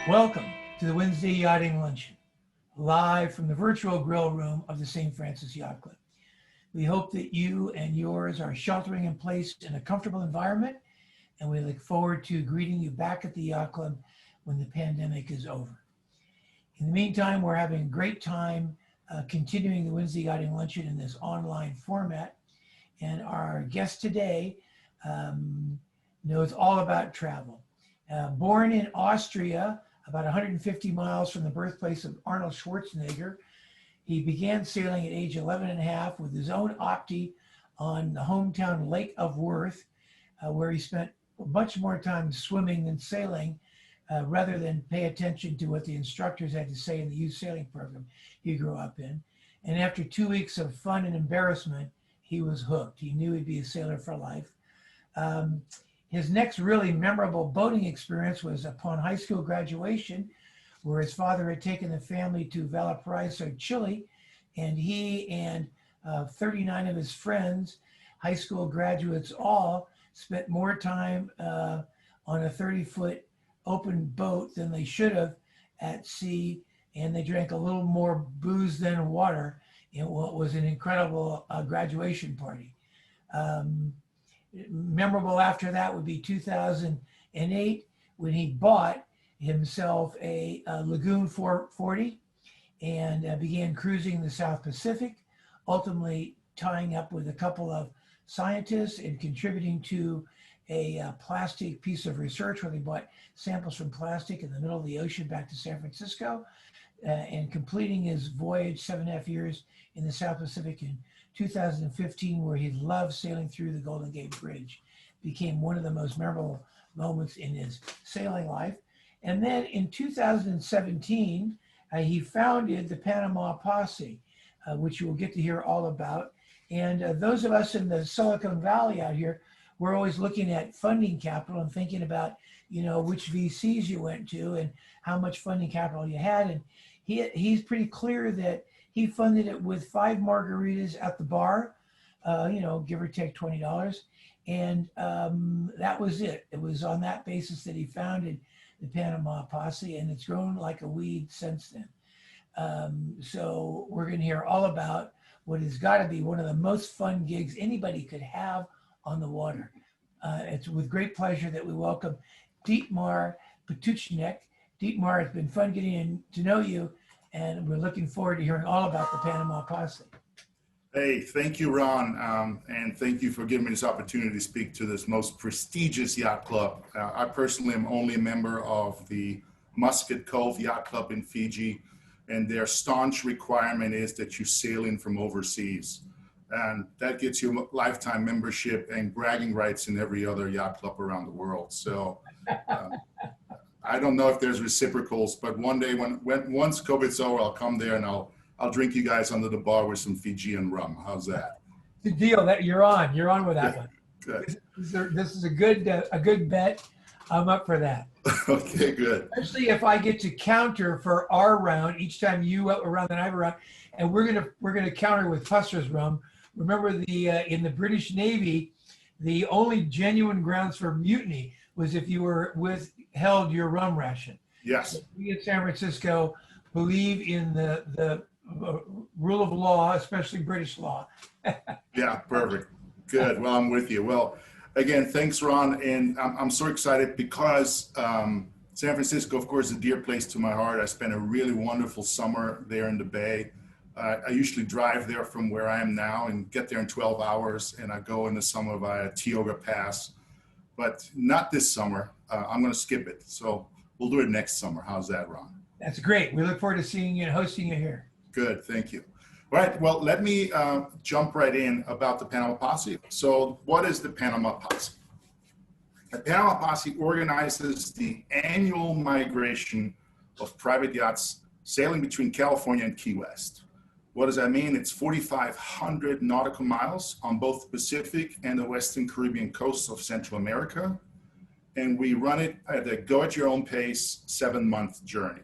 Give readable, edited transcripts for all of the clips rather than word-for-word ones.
Welcome to the Wednesday Yachting Luncheon, live from the virtual grill room of the St. Francis Yacht Club. We hope that you and yours are sheltering in place in a comfortable environment, and we look forward to greeting you back at the Yacht Club when the pandemic is over. In the meantime, we're having a great time continuing the Wednesday Yachting Luncheon in this online format, and our guest today knows all about travel. Born in Austria, about 150 miles from the birthplace of Arnold Schwarzenegger, he began sailing at age 11 and a half with his own Opti on the hometown Lake of Worth, where he spent much more time swimming than sailing, rather than pay attention to what the instructors had to say in the youth sailing program he grew up in. And after 2 weeks of fun and embarrassment, he was hooked. He knew he'd be a sailor for life. His next really memorable boating experience was upon high school graduation, where his father had taken the family to Valparaiso, Chile, and he and 39 of his friends, high school graduates all, spent more time on a 30-foot open boat than they should have at sea, and they drank a little more booze than water in what was an incredible graduation party. Memorable after that would be 2008, when he bought himself a Lagoon 440 and began cruising the South Pacific, ultimately tying up with a couple of scientists and contributing to a plastic piece of research where they bought samples from plastic in the middle of the ocean back to San Francisco, and completing his voyage 7.5 years in the South Pacific in 2015, where he loved sailing through the Golden Gate Bridge. Became one of the most memorable moments in his sailing life. And then in 2017, he founded the Panama Posse, which you will get to hear all about. And those of us in the Silicon Valley out here, we're always looking at funding capital and thinking about, which VCs you went to and how much funding capital you had. And he's pretty clear that he funded it with 5 margaritas at the bar, give or take $20. And that was it. It was on that basis that he founded the Panama Posse, and it's grown like a weed since then. So we're going to hear all about what has got to be one of the most fun gigs anybody could have on the water. It's with great pleasure that we welcome Dietmar Petutschnig. Dietmar, it's been fun getting to know you, and we're looking forward to hearing all about the Panama Posse. Hey, thank you, Ron, and thank you for giving me this opportunity to speak to this most prestigious yacht club. I personally am only a member of the Muscat Cove Yacht Club in Fiji, and their staunch requirement is that you sail in from overseas. And that gets you a lifetime membership and bragging rights in every other yacht club around the world. So I don't know if there's reciprocals, but one day once COVID's over, I'll come there and I'll drink you guys under the bar with some Fijian rum. How's that? The deal that you're on with that one. Good. This is a good bet. I'm up for that. Okay, good. Especially if I get to counter for our round each time you have a round and I have a round, and we're gonna counter with Pusser's rum. Remember in the British Navy, the only genuine grounds for mutiny was if you were withheld your rum ration. Yes. So we in San Francisco believe in the rule of law, especially British law. Yeah, perfect. Good. Well, I'm with you. Well, again, thanks, Ron. And I'm so excited because San Francisco, of course, is a dear place to my heart. I spent a really wonderful summer there in the Bay. I usually drive there from where I am now and get there in 12 hours. And I go in the summer via Tioga Pass, but not this summer. I'm going to skip it. So we'll do it next summer. How's that, Ron? That's great. We look forward to seeing you and hosting you here. Good, thank you. All right, well, let me jump right in about the Panama Posse. So what is the Panama Posse? The Panama Posse organizes the annual migration of private yachts sailing between California and Key West. What does that mean? It's 4,500 nautical miles on both the Pacific and the Western Caribbean coasts of Central America. And we run it at a go-at-your-own-pace 7-month journey.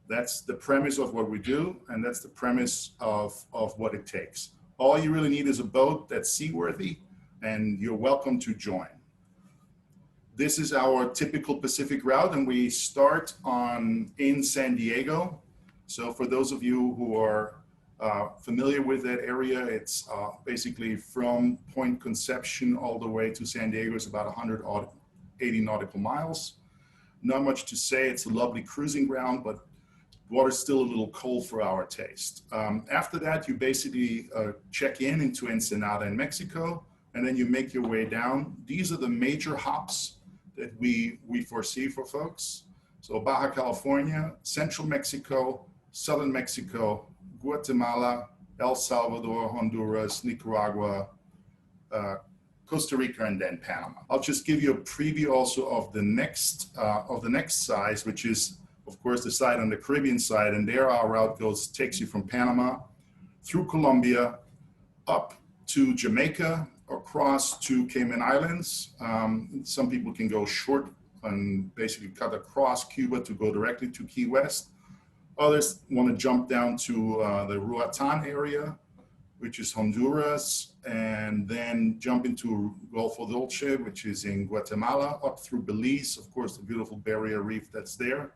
That's the premise of what we do, and that's the premise of what it takes. All you really need is a boat that's seaworthy, and you're welcome to join. This is our typical Pacific route, and we start in San Diego. So for those of you who are familiar with that area, it's basically from Point Conception all the way to San Diego is about 180 nautical miles. Not much to say. It's a lovely cruising ground, but water's still a little cold for our taste. After that, you basically check into Ensenada in Mexico, and then you make your way down. These are the major hops that we foresee for folks. So Baja California, Central Mexico, Southern Mexico, Guatemala, El Salvador, Honduras, Nicaragua, Costa Rica, and then Panama. I'll just give you a preview also of the next size, which is, of course, the side on the Caribbean side. And there our route takes you from Panama through Colombia, up to Jamaica, across to Cayman Islands. Some people can go short and basically cut across Cuba to go directly to Key West. Others want to jump down to the Roatan area, which is Honduras, and then jump into Golfo Dulce, which is in Guatemala, up through Belize, of course, the beautiful barrier reef that's there,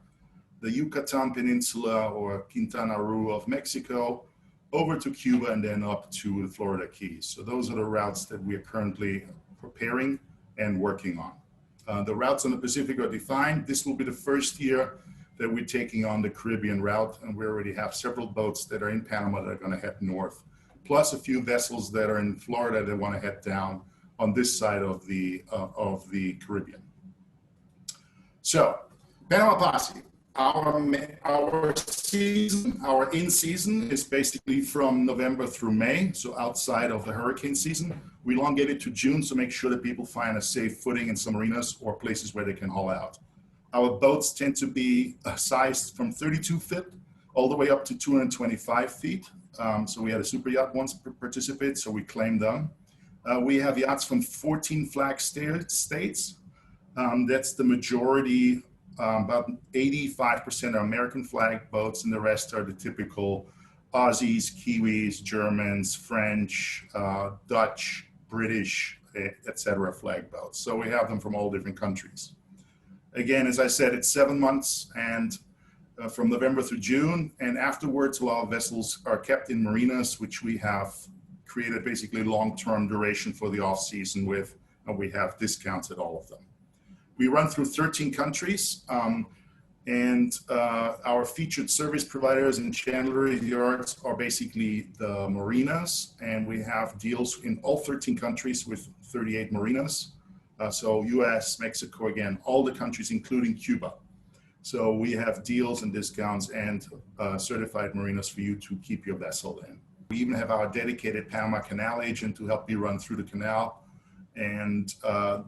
the Yucatan Peninsula or Quintana Roo of Mexico, over to Cuba, and then up to the Florida Keys. So those are the routes that we are currently preparing and working on. The routes on the Pacific are defined. This will be the first year that we're taking on the Caribbean route, and we already have several boats that are in Panama that are going to head north, plus a few vessels that are in Florida that want to head down on this side of the Caribbean. So, Panama Posse, our in-season is basically from November through May, so outside of the hurricane season. We elongate it to June, so make sure that people find a safe footing in some marinas or places where they can haul out. Our boats tend to be sized from 32 feet all the way up to 225 feet. So we had a super yacht once participate, so we claimed them. We have yachts from 14 flag states. That's the majority, about 85% are American flag boats, and the rest are the typical Aussies, Kiwis, Germans, French, Dutch, British, etc. flag boats. So we have them from all different countries. Again, as I said, it's 7 months and from November through June, and afterwards, a lot of vessels are kept in marinas, which we have created basically long-term duration for the off-season with, and we have discounts at all of them. We run through 13 countries, and our featured service providers and chandlery yards are basically the marinas, and we have deals in all 13 countries with 38 marinas. So US, Mexico, again, all the countries, including Cuba. So we have deals and discounts and certified marinas for you to keep your vessel in. We even have our dedicated Panama Canal agent to help you run through the canal. And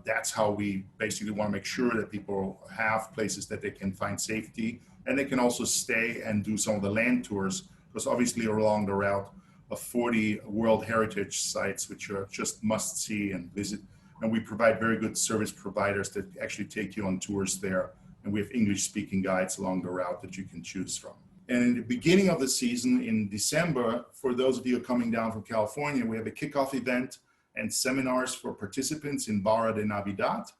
that's how we basically want to make sure that people have places that they can find safety, and they can also stay and do some of the land tours, because obviously along the route of 40 World Heritage sites, which are just must see and visit. And we provide very good service providers that actually take you on tours there. And we have English speaking guides along the route that you can choose from. And in the beginning of the season in December, for those of you coming down from California, we have a kickoff event and seminars for participants in Barra de Navidad.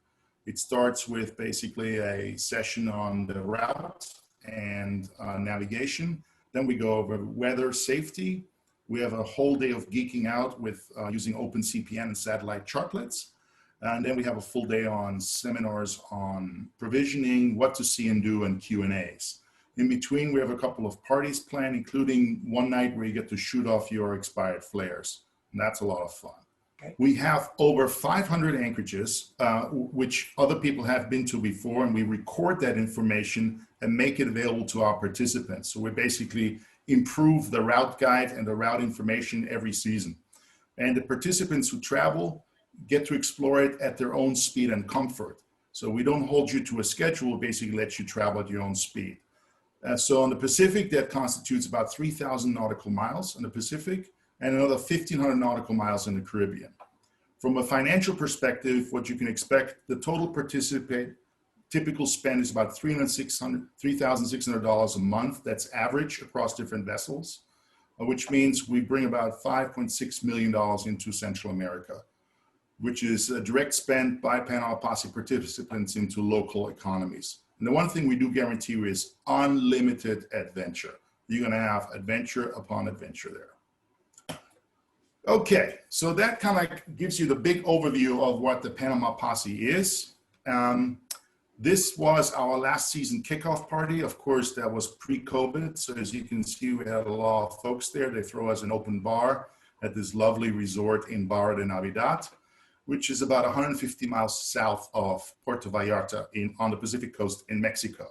It starts with basically a session on the route and navigation. Then we go over weather safety. We have a whole day of geeking out with using OpenCPN and satellite chartlets. And then we have a full day on seminars on provisioning, what to see and do, and Q&As. In between, we have a couple of parties planned, including one night where you get to shoot off your expired flares. And that's a lot of fun. Okay. We have over 500 anchorages, which other people have been to before, and we record that information and make it available to our participants. So we basically improve the route guide and the route information every season. And the participants who travel get to explore it at their own speed and comfort. So we don't hold you to a schedule, basically let you travel at your own speed. So on the Pacific, that constitutes about 3,000 nautical miles in the Pacific and another 1,500 nautical miles in the Caribbean. From a financial perspective, what you can expect, the total typical spend is about $3,600 a month. That's average across different vessels, which means we bring about $5.6 million into Central America. which is a direct spend by Panama Posse participants into local economies. And the one thing we do guarantee you is unlimited adventure. You're going to have adventure upon adventure there. Okay, so that kind of gives you the big overview of what the Panama Posse is. This was our last season kickoff party. Of course, that was pre-COVID. So as you can see, we had a lot of folks there. They throw us an open bar at this lovely resort in Barra de Navidad, which is about 150 miles south of Puerto Vallarta on the Pacific coast in Mexico.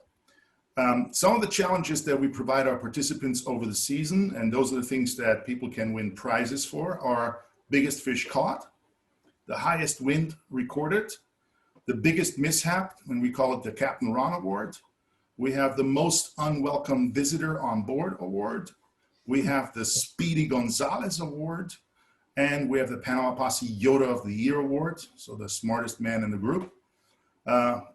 Some of the challenges that we provide our participants over the season, and those are the things that people can win prizes for, are biggest fish caught, the highest wind recorded, the biggest mishap, and we call it the Captain Ron Award. We have the most unwelcome visitor on board award. We have the Speedy Gonzalez Award, and we have the Panama Posse Yoda of the Year Award, so the smartest man in the group,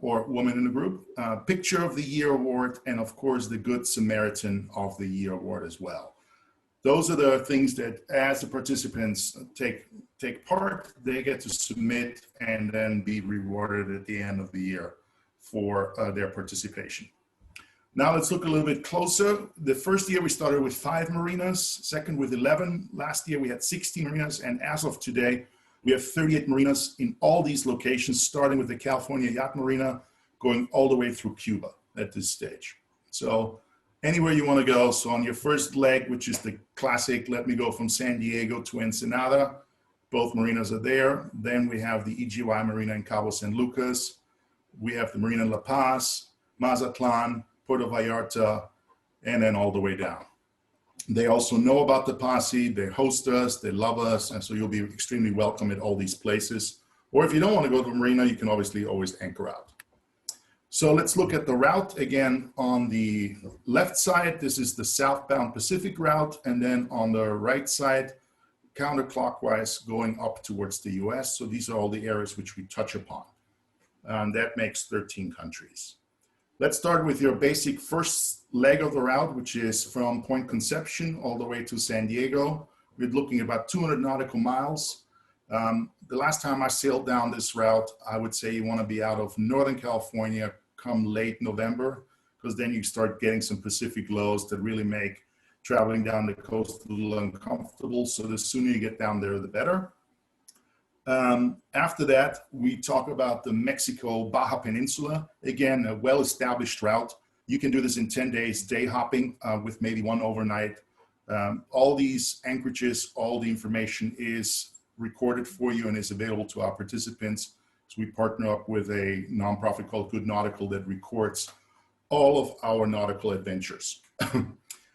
or woman in the group, Picture of the Year Award, and of course the Good Samaritan of the Year Award as well. Those are the things that as the participants take part, they get to submit and then be rewarded at the end of the year for their participation. Now let's look a little bit closer. The first year we started with 5 marinas, second with 11. Last year we had 60 marinas, and as of today, we have 38 marinas in all these locations, starting with the California Yacht Marina, going all the way through Cuba at this stage. So anywhere you want to go. So on your first leg, which is the classic, let me go from San Diego to Ensenada, both marinas are there. Then we have the EGY Marina in Cabo San Lucas. We have the Marina in La Paz, Mazatlan, Puerto Vallarta, and then all the way down. They also know about the Posse, they host us, they love us, and so you'll be extremely welcome at all these places. Or if you don't want to go to the marina, you can obviously always anchor out. So let's look at the route again. On the left side, this is the southbound Pacific route, and then on the right side, counterclockwise going up towards the US. So these are all the areas which we touch upon. And that makes 13 countries. Let's start with your basic first leg of the route, which is from Point Conception all the way to San Diego. We're looking at about 200 nautical miles. The last time I sailed down this route, I would say you want to be out of Northern California come late November, because then you start getting some Pacific lows that really make traveling down the coast a little uncomfortable. So the sooner you get down there, the better. After that, we talk about the Mexico Baja Peninsula. Again, a well-established route. You can do this in 10 days, day hopping with maybe one overnight. All these anchorages, all the information is recorded for you and is available to our participants. So we partner up with a nonprofit called Good Nautical that records all of our nautical adventures.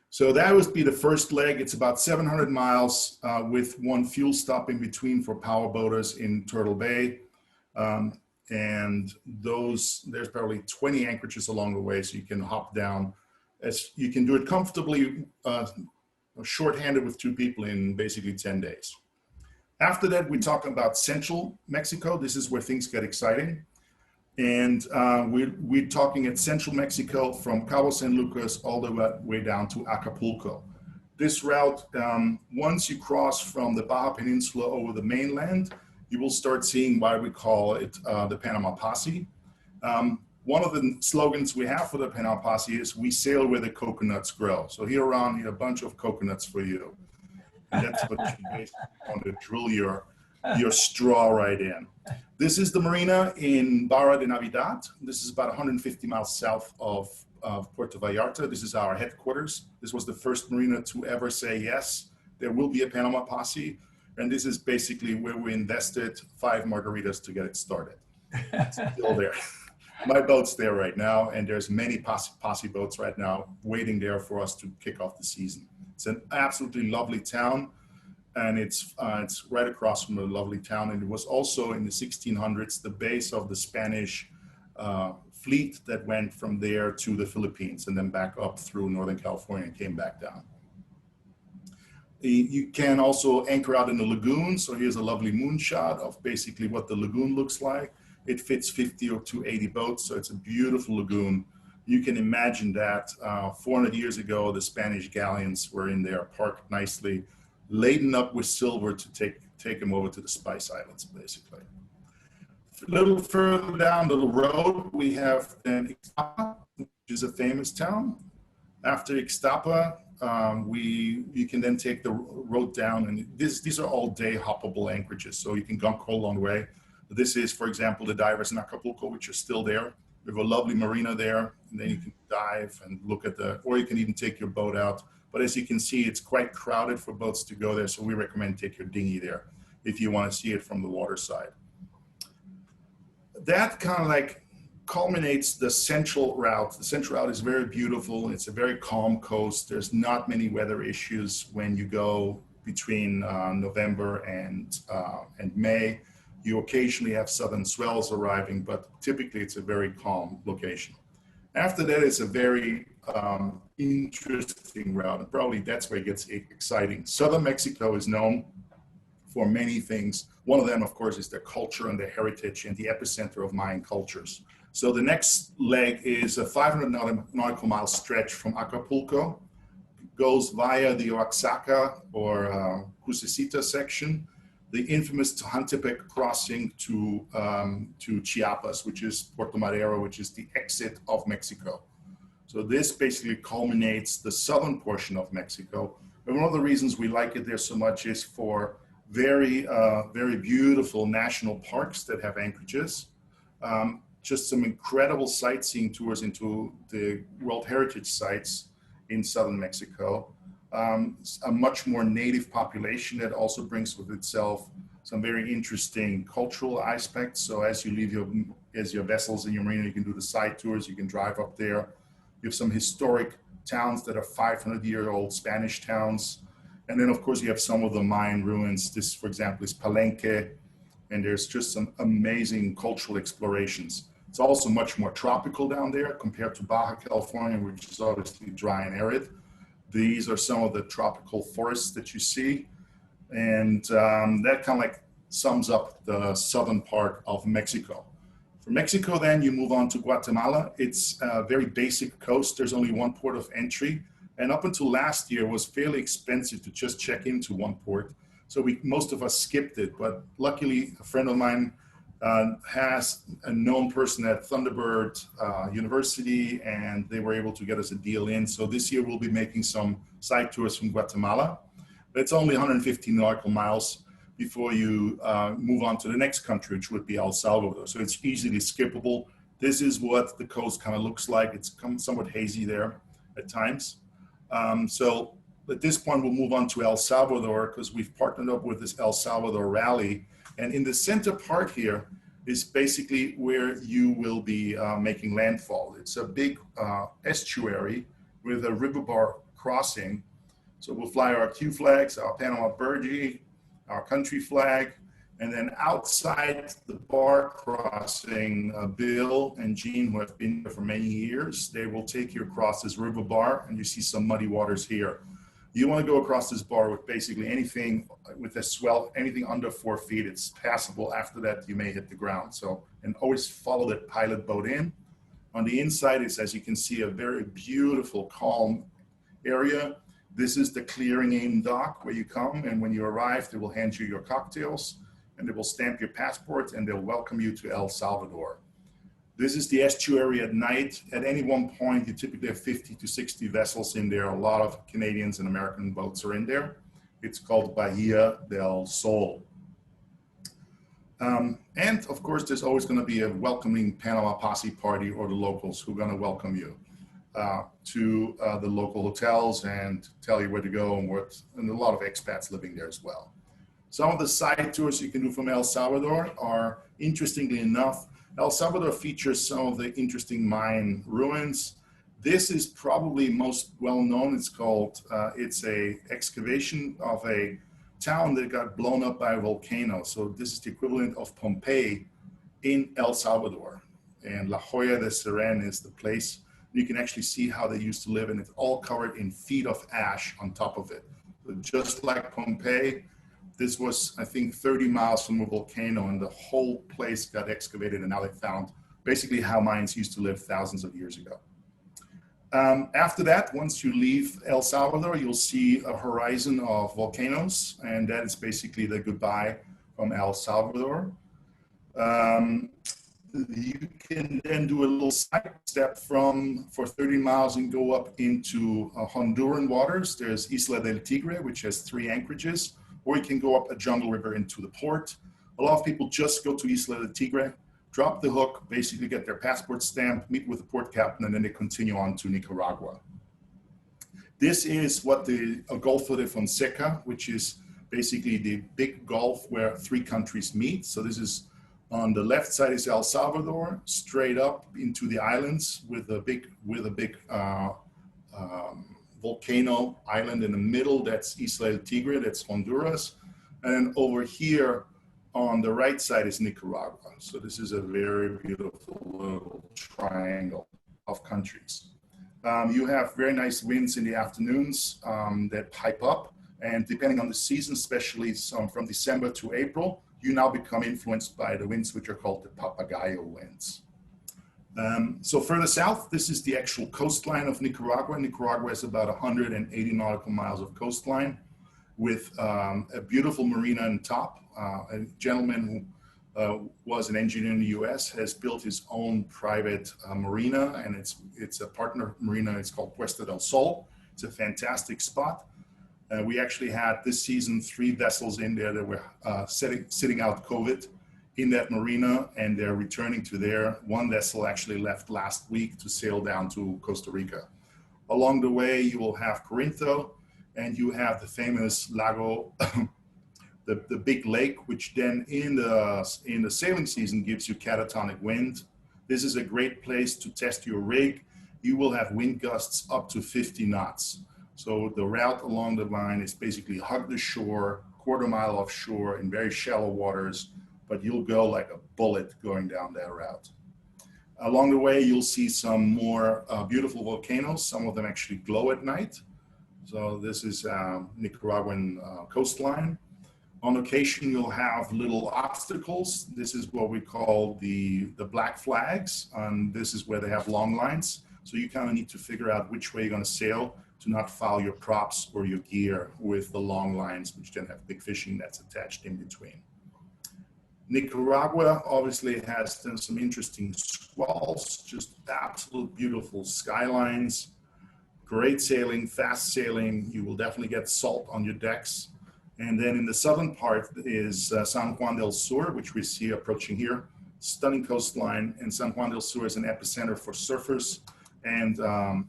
So that would be the first leg. It's about 700 miles with one fuel stop in between for power boaters in Turtle Bay. And there's probably 20 anchorages along the way, so you can hop down. You can do it comfortably, shorthanded with 2 people in basically 10 days. After that, we talk about Central Mexico. This is where things get exciting. And we're talking at Central Mexico from Cabo San Lucas all the way down to Acapulco. This route, once you cross from the Baja Peninsula over the mainland, you will start seeing why we call it the Panama Posse. One of the slogans we have for the Panama Posse is, we sail where the coconuts grow. So here around here, a bunch of coconuts for you. And that's what you basically want to drill your straw right in. This is the marina in Barra de Navidad. This is about 150 miles south of Puerto Vallarta. This is our headquarters. This was the first marina to ever say, yes, there will be a Panama Posse. And this is basically where we invested 5 margaritas to get it started. It's still there. My boat's there right now, and there's many posse boats right now waiting there for us to kick off the season. It's an absolutely lovely town. And it's right across from a lovely town. And it was also in the 1600s, the base of the Spanish fleet that went from there to the Philippines and then back up through Northern California and came back down. You can also anchor out in the lagoon. So here's a lovely moonshot of basically what the lagoon looks like. It fits 50 or to 80 boats. So it's a beautiful lagoon. You can imagine that 400 years ago, the Spanish galleons were in there parked nicely. laden up with silver to take them over to the Spice Islands, basically. A little further down the road, we have then Ixtapa, which is a famous town. After Ixtapa, you can then take the road down, and these are all day hoppable anchorages, so you can go a long way. This is, for example, the divers in Acapulco, which are still there. We have a lovely marina there, and then you can dive and look at or you can even take your boat out. But as you can see, it's quite crowded for boats to go there, so we recommend take your dinghy there if you want to see it from the water side. That kind of like culminates the central route. The central route is very beautiful. It's a very calm coast. There's not many weather issues when you go between November and May. You occasionally have southern swells arriving, but typically it's a very calm location. After that, it's a very interesting route, and probably that's where it gets exciting. Southern Mexico is known for many things. One of them, of course, is their culture and their heritage and the epicenter of Mayan cultures. So the next leg is a 500 nautical mile stretch from Acapulco, goes via the Oaxaca or Crucecita section, the infamous Tehuantepec crossing to Chiapas, which is Puerto Madero, which is the exit of Mexico. So this basically culminates the southern portion of Mexico. And one of the reasons we like it there so much is for very beautiful national parks that have anchorages. Just some incredible sightseeing tours into the World Heritage sites in southern Mexico. A much more native population that also brings with itself some very interesting cultural aspects. So as you leave your vessels in your marina, you can do the side tours, you can drive up there. You have some historic towns that are 500-year-old Spanish towns. And then of course you have some of the Mayan ruins. This, for example, is Palenque, and there's just some amazing cultural explorations. It's also much more tropical down there compared to Baja California, which is obviously dry and arid. These are some of the tropical forests that you see. And that kind of like sums up the southern part of Mexico. From Mexico, then you move on to Guatemala. It's a very basic coast. There's only one port of entry. And up until last year, it was fairly expensive to just check into one port. So most of us skipped it. But luckily, a friend of mine has a known person at Thunderbird University, and they were able to get us a deal in. So this year we'll be making some side tours from Guatemala. But it's only 150 nautical miles before you move on to the next country, which would be El Salvador. So it's easily skippable. This is what the coast kind of looks like. It's somewhat hazy there at times. So at this point, we'll move on to El Salvador because we've partnered up with this El Salvador rally. And in the center part here is basically where you will be making landfall. It's a big estuary with a river bar crossing. So we'll fly our Q flags, our Panama Burgee, our country flag, and then outside the bar crossing, Bill and Jean, who have been here for many years, they will take you across this river bar, and you see some muddy waters here. You want to go across this bar with basically anything with a swell, anything under 4 feet, it's passable. After that, you may hit the ground. So, and always follow that pilot boat in. On the inside is, as you can see, a very beautiful, calm area. This is the clearing aim dock where you come, and when you arrive, they will hand you your cocktails, and they will stamp your passport, and they'll welcome you to El Salvador. This is the estuary at night. At any one point, you typically have 50 to 60 vessels in there. A lot of Canadians and American boats are in there. It's called Bahia del Sol. And of course, there's always going to be a welcoming Panama Posse party or the locals who are going to welcome you to the local hotels and tell you where to go and a lot of expats living there as well. Some of the side tours you can do from El Salvador are, interestingly enough, El Salvador features some of the interesting Mayan ruins. This is probably most well known. It's called, it's a excavation of a town that got blown up by a volcano. So this is the equivalent of Pompeii in El Salvador. And La Joya de Seren is the place. You can actually see how they used to live, and it's all covered in feet of ash on top of it. So just like Pompeii, this was, I think, 30 miles from a volcano, and the whole place got excavated, and now they found basically how Mayans used to live thousands of years ago. After that, once you leave El Salvador, you'll see a horizon of volcanoes, and that is basically the goodbye from El Salvador. Um, you can then do a little side step for 30 miles and go up into Honduran waters. There's Isla del Tigre, which has 3 anchorages, or you can go up a jungle river into the port. A lot of people just go to Isla del Tigre, drop the hook, basically get their passport stamped, meet with the port captain, and then they continue on to Nicaragua. This is what the Golfo de Fonseca, which is basically the big gulf where 3 countries meet. So this is on the left side is El Salvador, straight up into the islands with a big volcano island in the middle. That's Isla del Tigre, that's Honduras. And then over here on the right side is Nicaragua. So this is a very beautiful little triangle of countries. You have very nice winds in the afternoons that pipe up. And depending on the season, especially from December to April, you now become influenced by the winds, which are called the Papagayo winds. So further south, this is the actual coastline of Nicaragua. Nicaragua has about 180 nautical miles of coastline with a beautiful marina on top. A gentleman who was an engineer in the US has built his own private marina, and it's a partner marina. It's called Puesta del Sol. It's a fantastic spot. We actually had this season 3 vessels in there that were sitting out COVID in that marina, and they're returning to there. One vessel actually left last week to sail down to Costa Rica. Along the way, you will have Corinto, and you have the famous Lago, the big lake, which then in the sailing season gives you catatonic wind. This is a great place to test your rig. You will have wind gusts up to 50 knots. So the route along the line is basically hug the shore, quarter mile offshore in very shallow waters, but you'll go like a bullet going down that route. Along the way, you'll see some more beautiful volcanoes. Some of them actually glow at night. So this is Nicaraguan coastline. On occasion, you'll have little obstacles. This is what we call the black flags, and this is where they have long lines. So you kind of need to figure out which way you're going to sail to not foul your props or your gear with the long lines, which then have big fishing nets attached in between. Nicaragua obviously has done some interesting squalls, just absolute beautiful skylines, great sailing, fast sailing. You will definitely get salt on your decks. And then in the southern part is San Juan del Sur, which we see approaching here. Stunning coastline, and San Juan del Sur is an epicenter for surfers and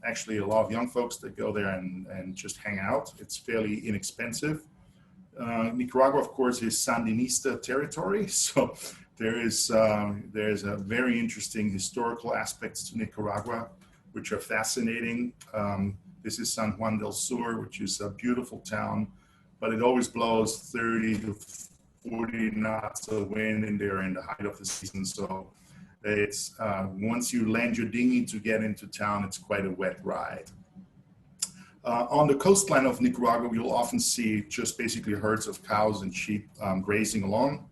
actually a lot of young folks that go there and just hang out. It's fairly inexpensive. Nicaragua, of course, is Sandinista territory, so there's a very interesting historical aspects to Nicaragua, which are fascinating. This is San Juan del Sur, which is a beautiful town, but it always blows 30 to 40 knots of wind in there in the height of the season. So it's once you land your dinghy to get into town, it's quite a wet ride. On the coastline of Nicaragua, you'll often see just basically herds of cows and sheep grazing along.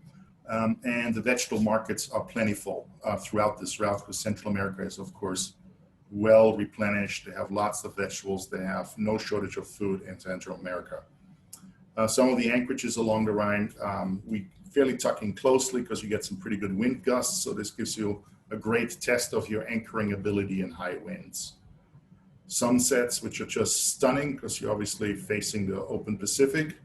And the vegetable markets are plentiful throughout this route, because Central America is, of course, well replenished. They have lots of vegetables. They have no shortage of food in Central America. Some of the anchorages along the Rhine, we fairly tuck in closely because you get some pretty good wind gusts. So this gives you a great test of your anchoring ability in high winds. Sunsets, which are just stunning because you're obviously facing the open Pacific.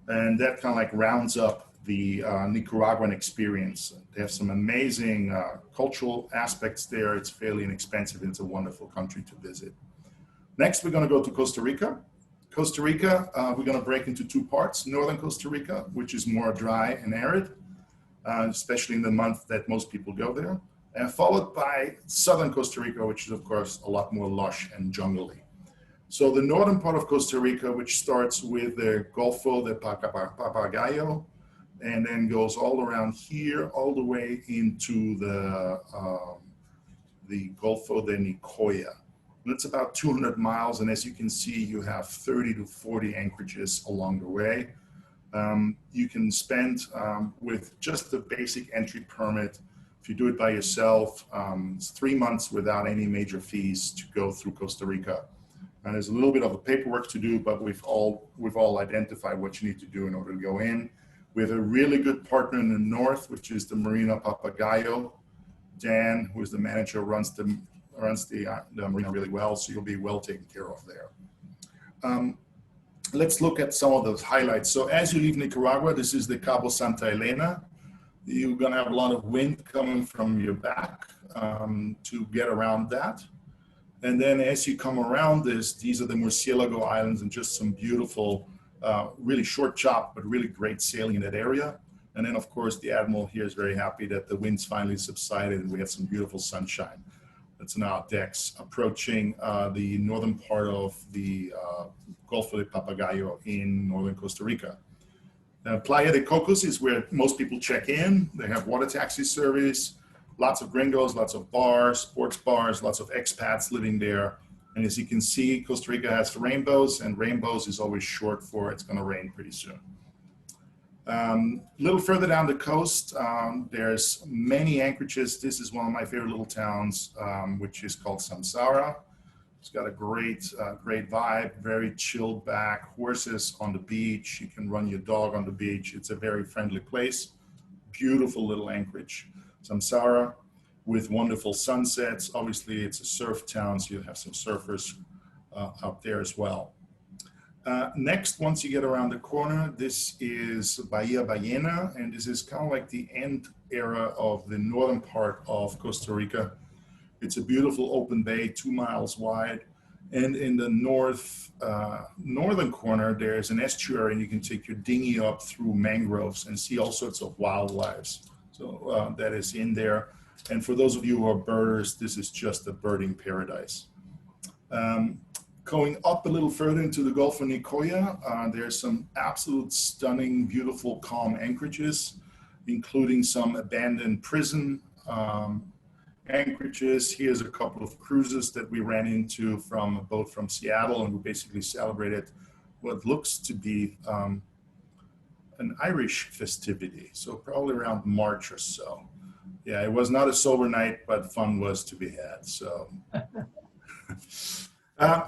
And that kind of like rounds up the Nicaraguan experience. They have some amazing cultural aspects there. It's fairly inexpensive. It's a wonderful country to visit. Next, we're going to go to Costa Rica. Costa Rica, we're going to break into 2 parts. Northern Costa Rica, which is more dry and arid, especially in the month that most people go there. And followed by southern Costa Rica, which is, of course, a lot more lush and jungly. So the northern part of Costa Rica, which starts with the Golfo de Papagayo, and then goes all around here, all the way into the Golfo de Nicoya. And it's about 200 miles, and as you can see, you have 30 to 40 anchorages along the way. You can spend with just the basic entry permit If you do it by yourself, it's 3 months without any major fees to go through Costa Rica. And there's a little bit of a paperwork to do, but we've all identified what you need to do in order to go in. We have a really good partner in the north, which is the Marina Papagayo. Dan, who is the manager, runs the marina really well, so you'll be well taken care of there. Let's look at some of those highlights. So as you leave Nicaragua, this is the Cabo Santa Elena. You're gonna have a lot of wind coming from your back to get around that. And then as you come around this, these are the Murcielago Islands and just some beautiful, really short chop, but really great sailing in that area. And then of course, the Admiral here is very happy that the winds finally subsided and we have some beautiful sunshine. That's now decks approaching the northern part of the Gulf of Papagayo in northern Costa Rica. Playa de Cocos is where most people check in. They have water taxi service, lots of gringos, lots of bars, sports bars, lots of expats living there. And as you can see, Costa Rica has rainbows, and rainbows is always short for it's gonna rain pretty soon. A little further down the coast, there's many anchorages. This is one of my favorite little towns, which is called Samsara. It's got a great vibe, very chilled back, horses on the beach. You can run your dog on the beach. It's a very friendly place. Beautiful little anchorage, Samsara, with wonderful sunsets. Obviously, it's a surf town, so you'll have some surfers up there as well. Next, once you get around the corner, this is Bahia Ballena, and this is kind of like the end era of the northern part of Costa Rica. It's a beautiful open bay, 2 miles wide. And in the northern corner, there's an estuary, and you can take your dinghy up through mangroves and see all sorts of wildlife. So that is in there. And for those of you who are birders, this is just a birding paradise. Going up a little further into the Gulf of Nicoya, there's some absolute stunning, beautiful, calm anchorages, including some abandoned prison anchorages. Here's a couple of cruises that we ran into from a boat from Seattle, and we basically celebrated what looks to be an Irish festivity, so probably around March or so. Yeah, it was not a sober night, but fun was to be had. So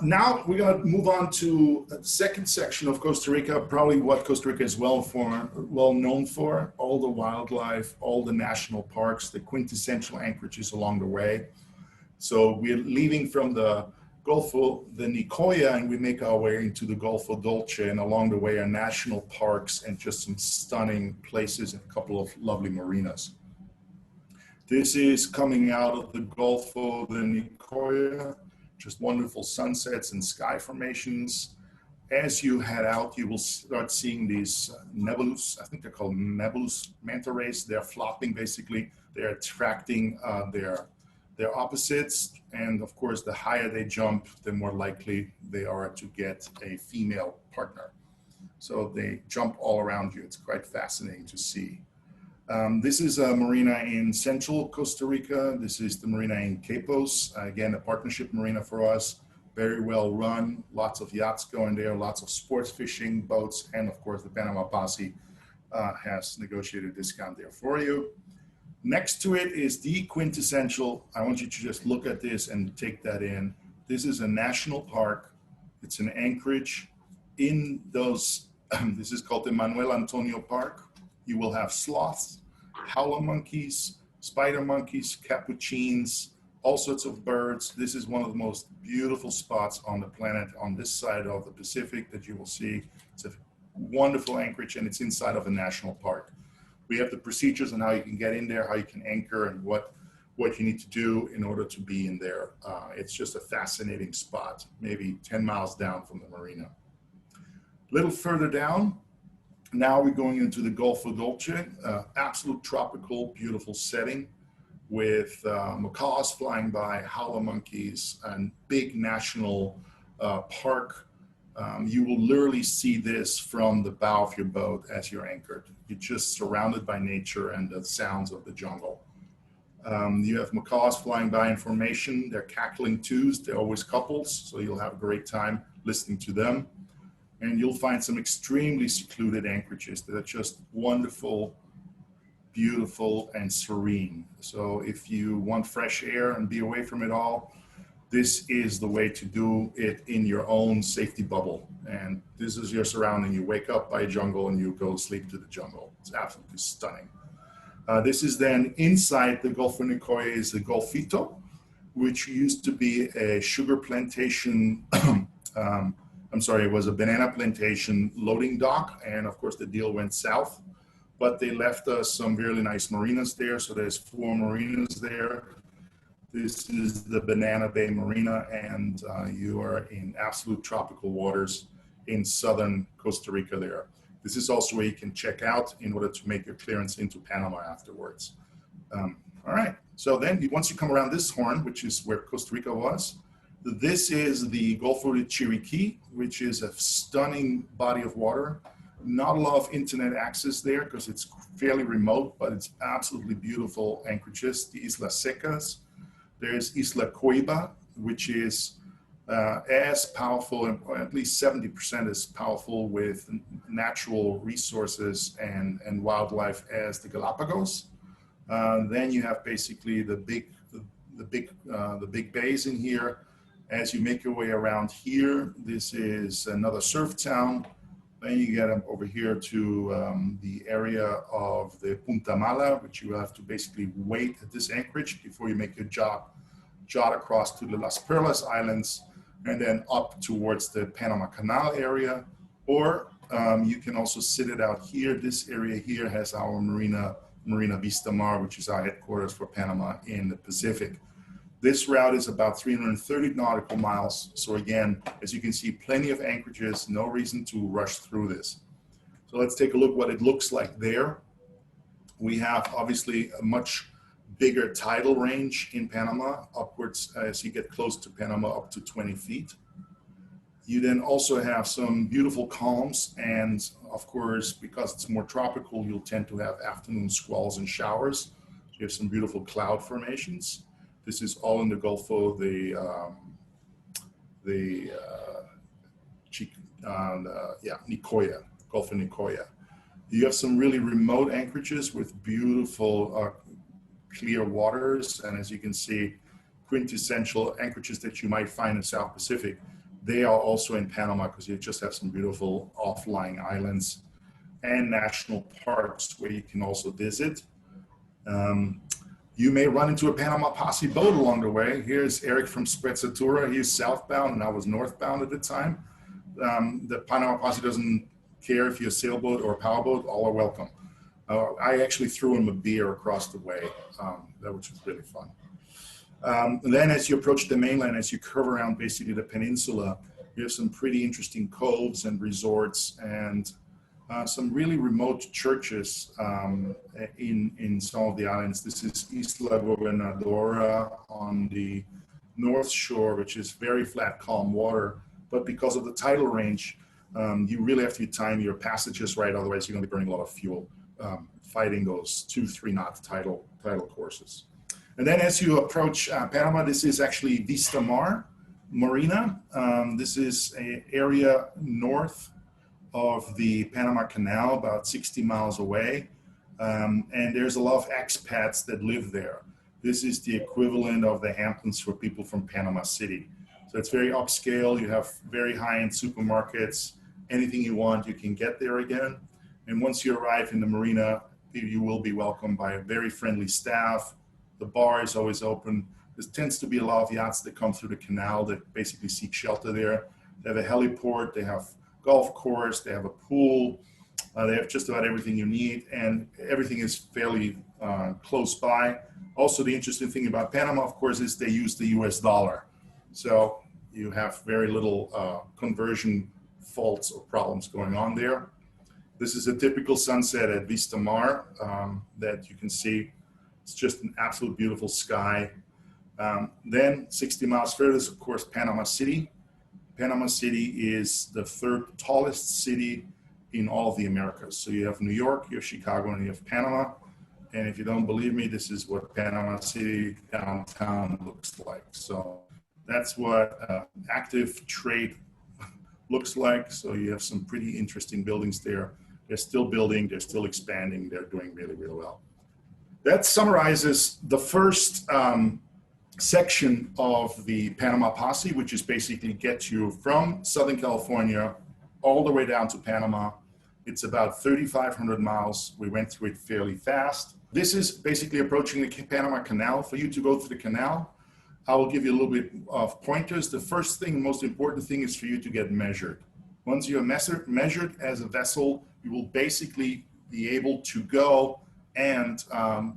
now we're going to move on to the second section of Costa Rica, probably what Costa Rica is well known for, all the wildlife, all the national parks, the quintessential anchorages along the way. So we're leaving from the Gulf of the Nicoya, and we make our way into the Gulf of Dolce, and along the way are national parks and just some stunning places and a couple of lovely marinas. This is coming out of the Gulf of the Nicoya. Just wonderful sunsets and sky formations. As you head out, you will start seeing these nebulous, I think they're called nebulous manta rays. They're flopping basically. They're attracting their opposites. And of course, the higher they jump, the more likely they are to get a female partner. So they jump all around you. It's quite fascinating to see. This is a marina in central Costa Rica. This is the marina in Quepos. Again, a partnership marina for us, very well run, lots of yachts going there, lots of sports fishing boats, and of course the Panama Posse has negotiated a discount there for you. Next to it is the quintessential, I want you to just look at this and take that in. This is a national park. It's an anchorage in those, this is called the Manuel Antonio Park. You will have sloths, howler monkeys, spider monkeys, capuchins, all sorts of birds. This is one of the most beautiful spots on the planet on this side of the Pacific that you will see. It's a wonderful anchorage, and it's inside of a national park. We have the procedures on how you can get in there, how you can anchor, and what you need to do in order to be in there. It's just a fascinating spot, maybe 10 miles down from the marina. A little further down, now we're going into the Gulf of Dolce, absolute tropical, beautiful setting with macaws flying by, howler monkeys, and big national park. You will literally see this from the bow of your boat as you're anchored. You're just surrounded by nature and the sounds of the jungle. You have macaws flying by in formation. They're cackling twos. They're always couples, so you'll have a great time listening to them. And you'll find some extremely secluded anchorages that are just wonderful, beautiful and serene. So if you want fresh air and be away from it all, this is the way to do it in your own safety bubble. And this is your surrounding. You wake up by a jungle and you go sleep to the jungle. It's absolutely stunning. This is then inside the Gulf of Nicoya is the Golfito, which used to be a sugar plantation. It was a banana plantation loading dock. And of course the deal went south, but they left us some really nice marinas there. So there's 4 marinas there. This is the Banana Bay Marina, and you are in absolute tropical waters in southern Costa Rica there. This is also where you can check out in order to make your clearance into Panama afterwards. All right, so then once you come around this horn, which is where Costa Rica was, this is the Golfo de Chiriquí, which is a stunning body of water. Not a lot of internet access there because it's fairly remote, but it's absolutely beautiful anchorages, the Islas Secas. There's Isla Coiba, which is as powerful, or at least 70% as powerful with natural resources and wildlife as the Galapagos. Then you have basically the big bays in here. As you make your way around here, this is another surf town. Then you get over here to the area of the Punta Mala, which you have to basically wait at this anchorage before you make your jot across to the Las Perlas Islands, and then up towards the Panama Canal area. Or you can also sit it out here. This area here has our Marina Vista Mar, which is our headquarters for Panama in the Pacific. This route is about 330 nautical miles. So again, as you can see, plenty of anchorages, no reason to rush through this. So let's take a look what it looks like there. We have obviously a much bigger tidal range in Panama, upwards as you get close to Panama, up to 20 feet. You then also have some beautiful calms, and of course, because it's more tropical, you'll tend to have afternoon squalls and showers. So you have some beautiful cloud formations. This is all in the Golfo, Nicoya, Gulf of Nicoya. You have some really remote anchorages with beautiful clear waters, and as you can see, quintessential anchorages that you might find in South Pacific. They are also in Panama because you just have some beautiful off-lying islands and national parks where you can also visit. You may run into a Panama Posse boat along the way. Here's Eric from Sprezzatura. He's southbound and I was northbound at the time. The Panama Posse doesn't care if you're a sailboat or a powerboat, all are welcome. I actually threw him a beer across the way, which was really fun. And then as you approach the mainland, as you curve around basically the peninsula, you have some pretty interesting coves and resorts and some really remote churches in some of the islands. This is Isla Gobernadora on the north shore, which is very flat, calm water. But because of the tidal range, you really have to time your passages right, otherwise you're going to be burning a lot of fuel fighting those 2-3 knot tidal courses. And then as you approach Panama, this is actually Vista Mar Marina. This is an area north of the Panama Canal, about 60 miles away. And there's a lot of expats that live there. This is the equivalent of the Hamptons for people from Panama City. So it's very upscale. You have very high-end supermarkets. Anything you want, you can get there again. And once you arrive in the marina, you will be welcomed by a very friendly staff. The bar is always open. There tends to be a lot of yachts that come through the canal that basically seek shelter there. They have a heliport, they have golf course, they have a pool, they have just about everything you need, and everything is fairly close by. Also, the interesting thing about Panama, of course, is they use the US dollar. So you have very little conversion faults or problems going on there. This is a typical sunset at Vista Mar that you can see. It's just an absolute beautiful sky. Then 60 miles further is, of course, Panama City. Panama City is the 3rd tallest city in all of the Americas. So you have New York, you have Chicago, and you have Panama. And if you don't believe me, this is what Panama City downtown looks like. So that's what active trade looks like. So you have some pretty interesting buildings there. They're still building, they're still expanding, they're doing really, really well. That summarizes the first section of the Panama Posse, which is basically get you from Southern California all the way down to Panama. It's about 3,500 miles. We went through it fairly fast. This is basically approaching the Panama Canal. For you to go through the canal, I will give you a little bit of pointers. The first thing, most important thing is for you to get measured. Once you're measured as a vessel, you will basically be able to go and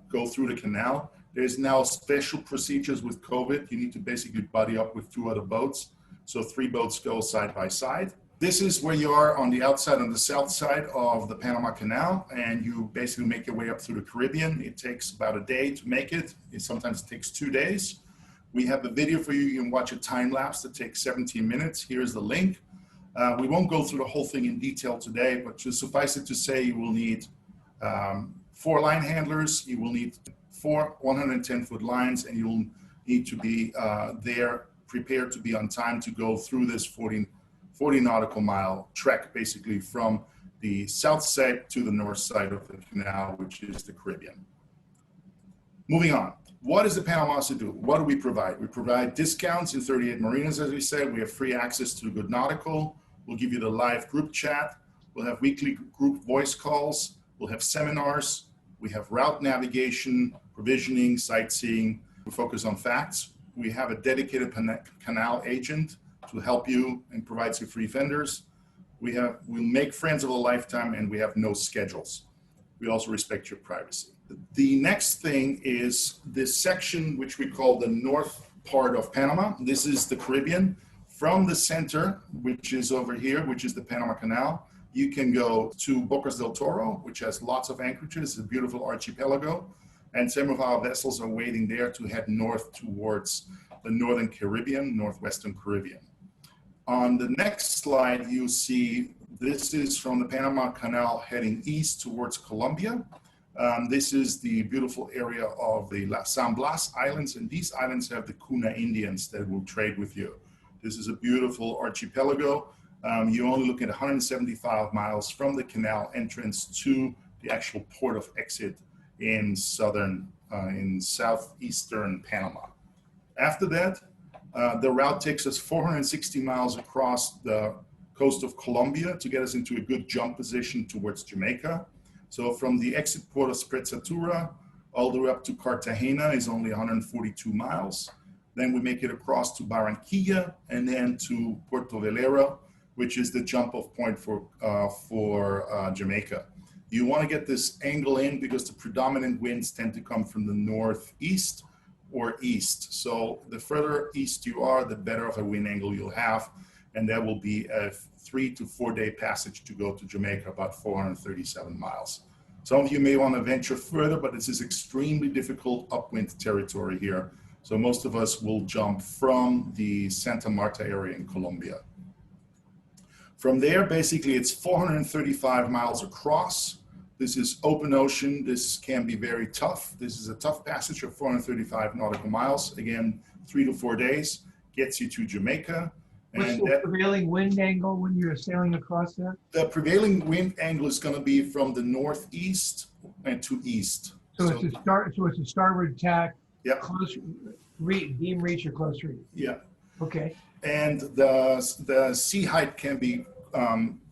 go through the canal. There's now special procedures with COVID. You need to basically buddy up with 2 other boats. So 3 boats go side by side. This is where you are on the outside, on the south side of the Panama Canal, and you basically make your way up through the Caribbean. It takes about a day to make it. Sometimes it takes 2 days. We have a video for you. You can watch a time lapse that takes 17 minutes. Here's the link. We won't go through the whole thing in detail today, but just suffice it to say you will need 4 line handlers. You will need 4 110-foot lines, and you'll need to be there, prepared to be on time to go through this 40 nautical mile trek, basically from the south side to the north side of the canal, which is the Caribbean. Moving on. What does the Panama Posse do? What do we provide? We provide discounts in 38 marinas, as we said. We have free access to Good Nautical. We'll give you the live group chat. We'll have weekly group voice calls. We'll have seminars. We have route navigation, provisioning, sightseeing. We focus on facts. We have a dedicated canal agent to help you and provide you free vendors. We'll make friends of a lifetime, and we have no schedules. We also respect your privacy. The next thing is this section, which we call the north part of Panama. This is the Caribbean. From the center, which is over here, which is the Panama Canal, you can go to Bocas del Toro, which has lots of anchorages, it's a beautiful archipelago. And some of our vessels are waiting there to head north towards the northern Caribbean, northwestern Caribbean. On the next slide, you see this is from the Panama Canal heading east towards Colombia. This is the beautiful area of the San Blas Islands, and these islands have the Cuna Indians that will trade with you. This is a beautiful archipelago. You only look at 175 miles from the canal entrance to the actual port of exit in southeastern Panama. After that, the route takes us 460 miles across the coast of Colombia to get us into a good jump position towards Jamaica. So from the exit port of Sprezzatura all the way up to Cartagena is only 142 miles. Then we make it across to Barranquilla and then to Puerto Velero, which is the jump off point for Jamaica. You want to get this angle in because the predominant winds tend to come from the northeast or east. So the further east you are, the better of a wind angle you'll have. And that will be a 3 to 4 day passage to go to Jamaica, about 437 miles. Some of you may want to venture further, but this is extremely difficult upwind territory here. So most of us will jump from the Santa Marta area in Colombia. From there, basically, it's 435 miles across. This is open ocean. This can be very tough. This is a tough passage of 435 nautical miles. Again, 3 to 4 days gets you to Jamaica. What's the prevailing wind angle when you're sailing across there? The prevailing wind angle is going to be from the northeast and to east. So it's a starboard tack. Yep. Close beam reach or close reach. Yeah. Okay. And the sea height can be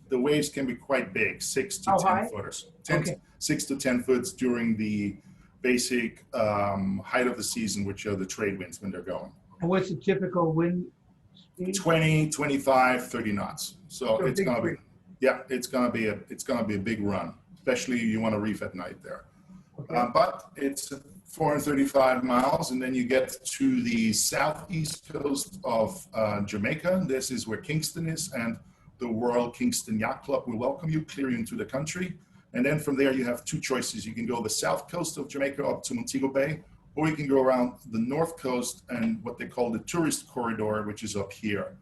the waves can be quite big, 6 to 10 footers. 6 to 10 foot during the basic height of the season, which are the trade winds when they're going. And what's the typical wind speed? 20, 25, 30 knots. So it's going to be, yeah, it's going to be a big run, especially you want to reef at night there. Okay. But it's 435 miles, and then you get to the southeast coast of Jamaica. This is where Kingston is, and the Royal Kingston Yacht Club will welcome you, clear you into the country. And then from there, you have two choices. You can go the south coast of Jamaica up to Montego Bay, or you can go around the north coast and what they call the tourist corridor, which is up here.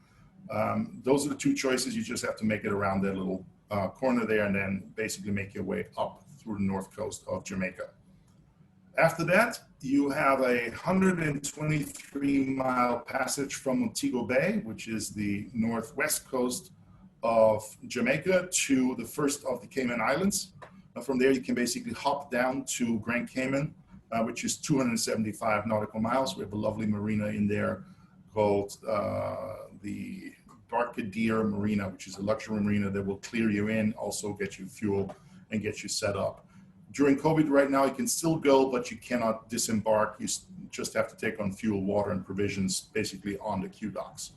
Those are the two choices. You just have to make it around that little corner there and then basically make your way up through the north coast of Jamaica. After that, you have a 123-mile passage from Montego Bay, which is the northwest coast of Jamaica, to the first of the Cayman Islands. From there, you can basically hop down to Grand Cayman. which is 275 nautical miles. We have a lovely marina in there called the Barcadere Marina, which is a luxury marina that will clear you in, also get you fuel and get you set up. During COVID right now, you can still go, but you cannot disembark. You just have to take on fuel, water, and provisions basically on the queue docks.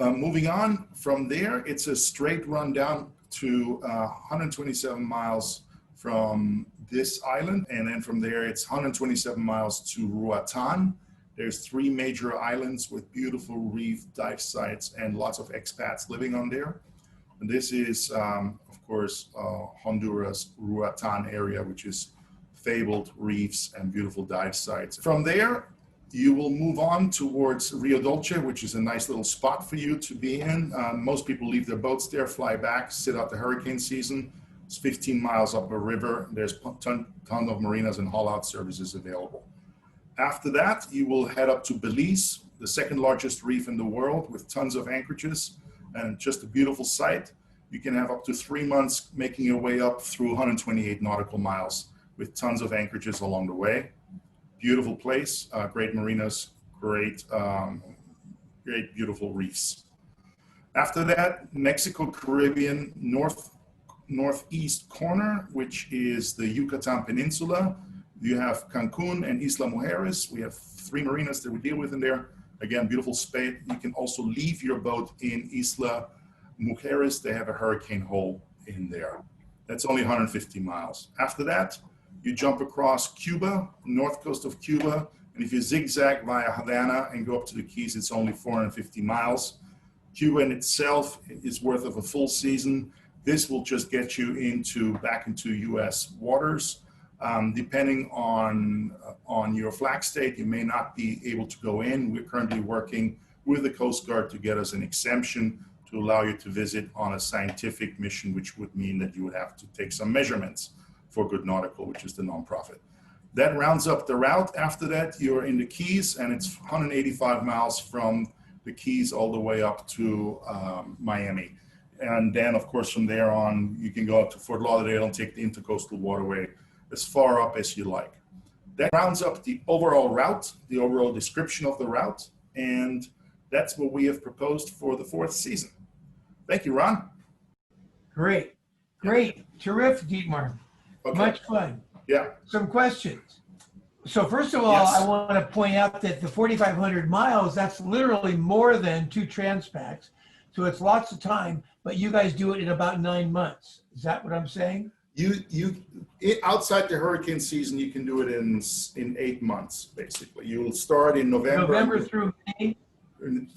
Moving on from there, it's a straight run down to 127 miles from this island. And then from there, it's 127 miles to Roatan. There's 3 major islands with beautiful reef dive sites and lots of expats living on there. And this is, of course, Honduras, Roatan area, which is fabled reefs and beautiful dive sites. From there, you will move on towards Rio Dolce, which is a nice little spot for you to be in. Most people leave their boats there, fly back, sit out the hurricane season. It's 15 miles up a river. There's a ton of marinas and haul-out services available. After that, you will head up to Belize, the 2nd largest reef in the world with tons of anchorages and just a beautiful site. You can have up to 3 months making your way up through 128 nautical miles with tons of anchorages along the way. Beautiful place, great marinas, great beautiful reefs. After that, Mexico Caribbean northeast corner, which is the Yucatan Peninsula. You have Cancun and Isla Mujeres. We have 3 marinas that we deal with in there. Again, beautiful space. You can also leave your boat in Isla Mujeres. They have a hurricane hole in there. That's only 150 miles. After that, you jump across Cuba, north coast of Cuba. And if you zigzag via Havana and go up to the Keys, it's only 450 miles. Cuba in itself is worth of a full season. This will just get you back into US waters. Depending on your flag state, you may not be able to go in. We're currently working with the Coast Guard to get us an exemption to allow you to visit on a scientific mission, which would mean that you would have to take some measurements for Good Nautical, which is the nonprofit. That rounds up the route. After that, you're in the Keys, and it's 185 miles from the Keys all the way up to Miami. And then, of course, from there on, you can go up to Fort Lauderdale and take the intercoastal waterway as far up as you like. That rounds up the overall route, the overall description of the route, and that's what we have proposed for the 4th season. Thank you, Ron. Great. Terrific, Dietmar. Okay. Much fun. Yeah. Some questions. So first of all, Yes. I want to point out that the 4,500 miles, that's literally more than 2 Transpacks. So it's lots of time, but you guys do it in about 9 months. Is that what I'm saying? Outside the hurricane season, you can do it in 8 months, basically. You will start in November through May?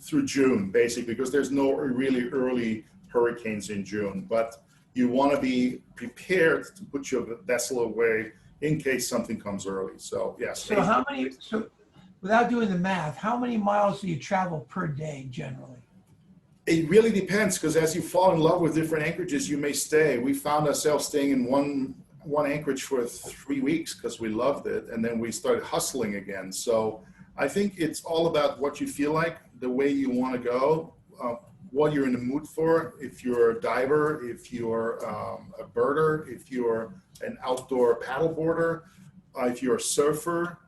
Through June, basically, because there's no really early hurricanes in June. But you want to be prepared to put your vessel away in case something comes early. So yes. So without doing the math, how many miles do you travel per day generally? It really depends, because as you fall in love with different anchorages, you may stay. We found ourselves staying in one anchorage for 3 weeks because we loved it, and then we started hustling again. So I think it's all about what you feel like, the way you want to go, what you're in the mood for. If you're a diver, if you're a birder, if you're an outdoor paddleboarder, if you're a surfer,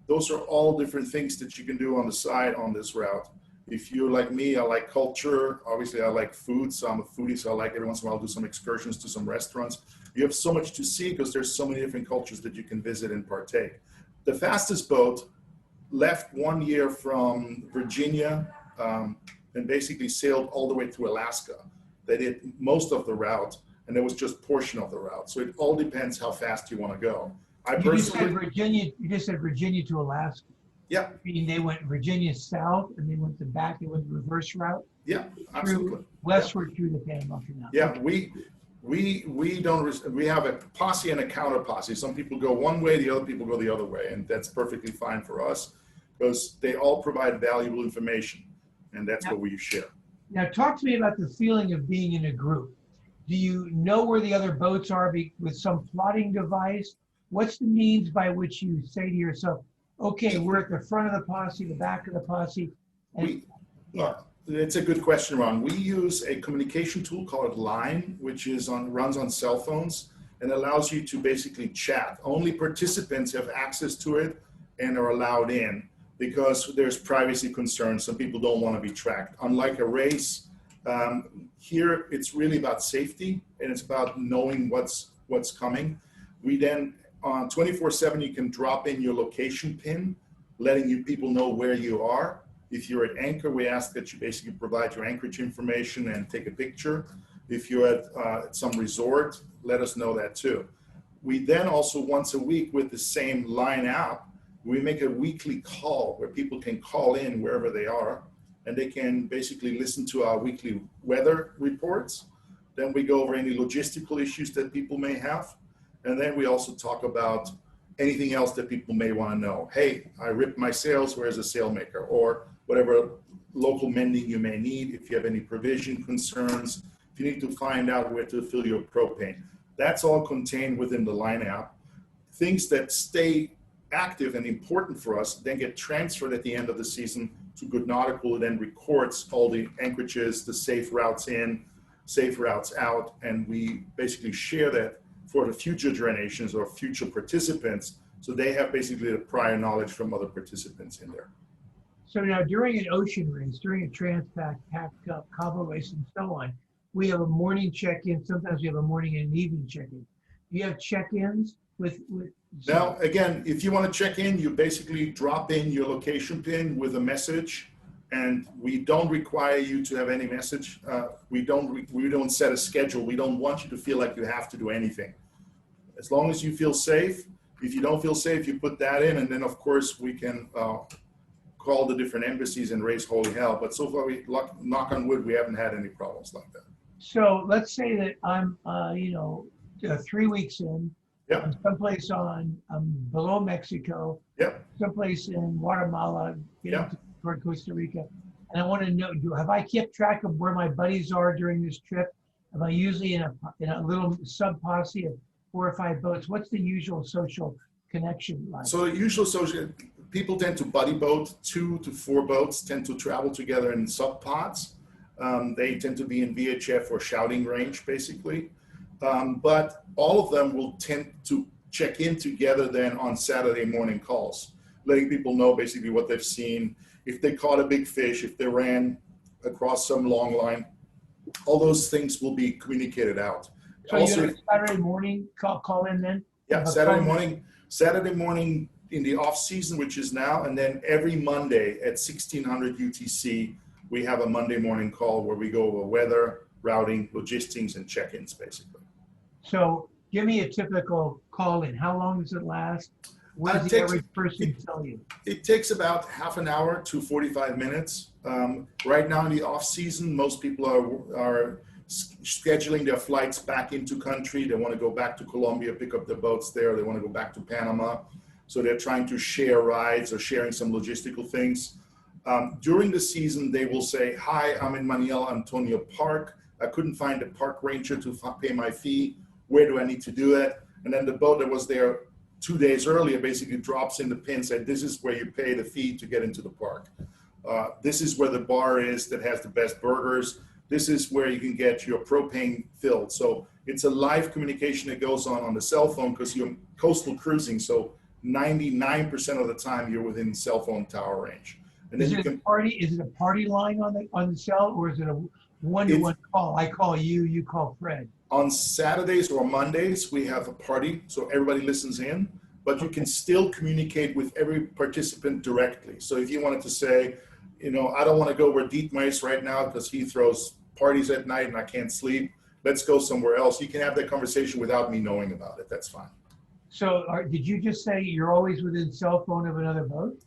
those are all different things that you can do on the side on this route. If you're like me, I like culture. Obviously, I like food, so I'm a foodie, so I like every once in a while do some excursions to some restaurants. You have so much to see because there's so many different cultures that you can visit and partake. The fastest boat left 1 year from Virginia and basically sailed all the way to Alaska. They did most of the route, and it was just portion of the route. So it all depends how fast you want to go. You just said Virginia to Alaska. Yeah. Meaning they went Virginia south and they went back, they went the reverse route. Yeah, absolutely. Through westward through the Panama Canal. Yeah, we have a posse and a counter posse. Some people go one way, the other people go the other way, and that's perfectly fine for us because they all provide valuable information, and that's what we share. Now talk to me about the feeling of being in a group. Do you know where the other boats are with some plotting device? What's the means by which you say to yourself, okay, we're at the front of the posse, the back of the posse? It's a good question, Ron. We use a communication tool called Line, which runs on cell phones. and allows you to basically chat. Only participants have access to it and are allowed in because there's privacy concerns. Some people don't want to be tracked. Unlike a race, here it's really about safety and it's about knowing what's coming. We then, 24/7, you can drop in your location pin, letting you people know where you are. If you're at anchor, we ask that you basically provide your anchorage information and take a picture. If you're at some resort, let us know that too. We then also once a week with the same line app, we make a weekly call where people can call in wherever they are and they can basically listen to our weekly weather reports. Then we go over any logistical issues that people may have. And then we also talk about anything else that people may want to know. Hey, I ripped my sails, where's a sail maker? Or whatever local mending you may need, if you have any provision concerns, if you need to find out where to fill your propane. That's all contained within the Line app. Things that stay active and important for us then get transferred at the end of the season to Good Nautical, who then records all the anchorages, the safe routes in, safe routes out, and we basically share that for the future generations or future participants, so they have basically the prior knowledge from other participants in there. So now during an ocean race, during a Transpac, Pac Cup, Cabo race, and so on, we have a morning check-in. Sometimes we have a morning and an evening check-in. Do you have check-ins with? Now, again, if you want to check in, you basically drop in your location pin with a message, and we don't require you to have any message. We don't set a schedule. We don't want you to feel like you have to do anything. As long as you feel safe. If you don't feel safe, you put that in, and then of course we can call the different embassies and raise holy hell. But so far, knock on wood, we haven't had any problems like that. So let's say that I'm, 3 weeks in. Yep. I'm someplace below Mexico. Yep. Someplace in Guatemala, Yep. toward Costa Rica, and I want to know: have I kept track of where my buddies are during this trip? Am I usually in a little sub posse of 4 or 5 boats? What's the usual social connection like? So the usual social people tend to buddy boat. 2 to 4 boats tend to travel together in sub pods. They tend to be in VHF or shouting range, basically. But all of them will tend to check in together then on Saturday morning calls, letting people know basically what they've seen, if they caught a big fish, if they ran across some long line, all those things will be communicated out. So also, you have a Saturday morning call in then? Yeah, Saturday morning in the off season, which is now, and then every Monday at 1600 UTC, we have a Monday morning call where we go over weather, routing, logistics, and check-ins basically. So give me a typical call in. How long does it last? What does the average person tell you? It takes about half an hour to 45 minutes. Right now in the off season, most people are scheduling their flights back into country. They want to go back to Colombia, pick up their boats there. They want to go back to Panama. So they're trying to share rides or sharing some logistical things. During the season, they will say, hi, I'm in Manuel Antonio Park. I couldn't find a park ranger to pay my fee. Where do I need to do it? And then the boat that was there 2 days earlier basically drops in the pin, said, this is where you pay the fee to get into the park. This is where the bar is that has the best burgers. This is where you can get your propane filled. So it's a live communication that goes on the cell phone because you're coastal cruising. So 99% of the time you're within cell phone tower range. And then is it a party line on the cell, or is it a one-to-one call? I call you, you call Fred. On Saturdays or Mondays, we have a party, so everybody listens in, but you can still communicate with every participant directly. So if you wanted to say, I don't want to go where Dietmar is right now because he throws parties at night and I can't sleep, let's go somewhere else. You can have that conversation without me knowing about it. That's fine. So did you just say you're always within cell phone of another boat?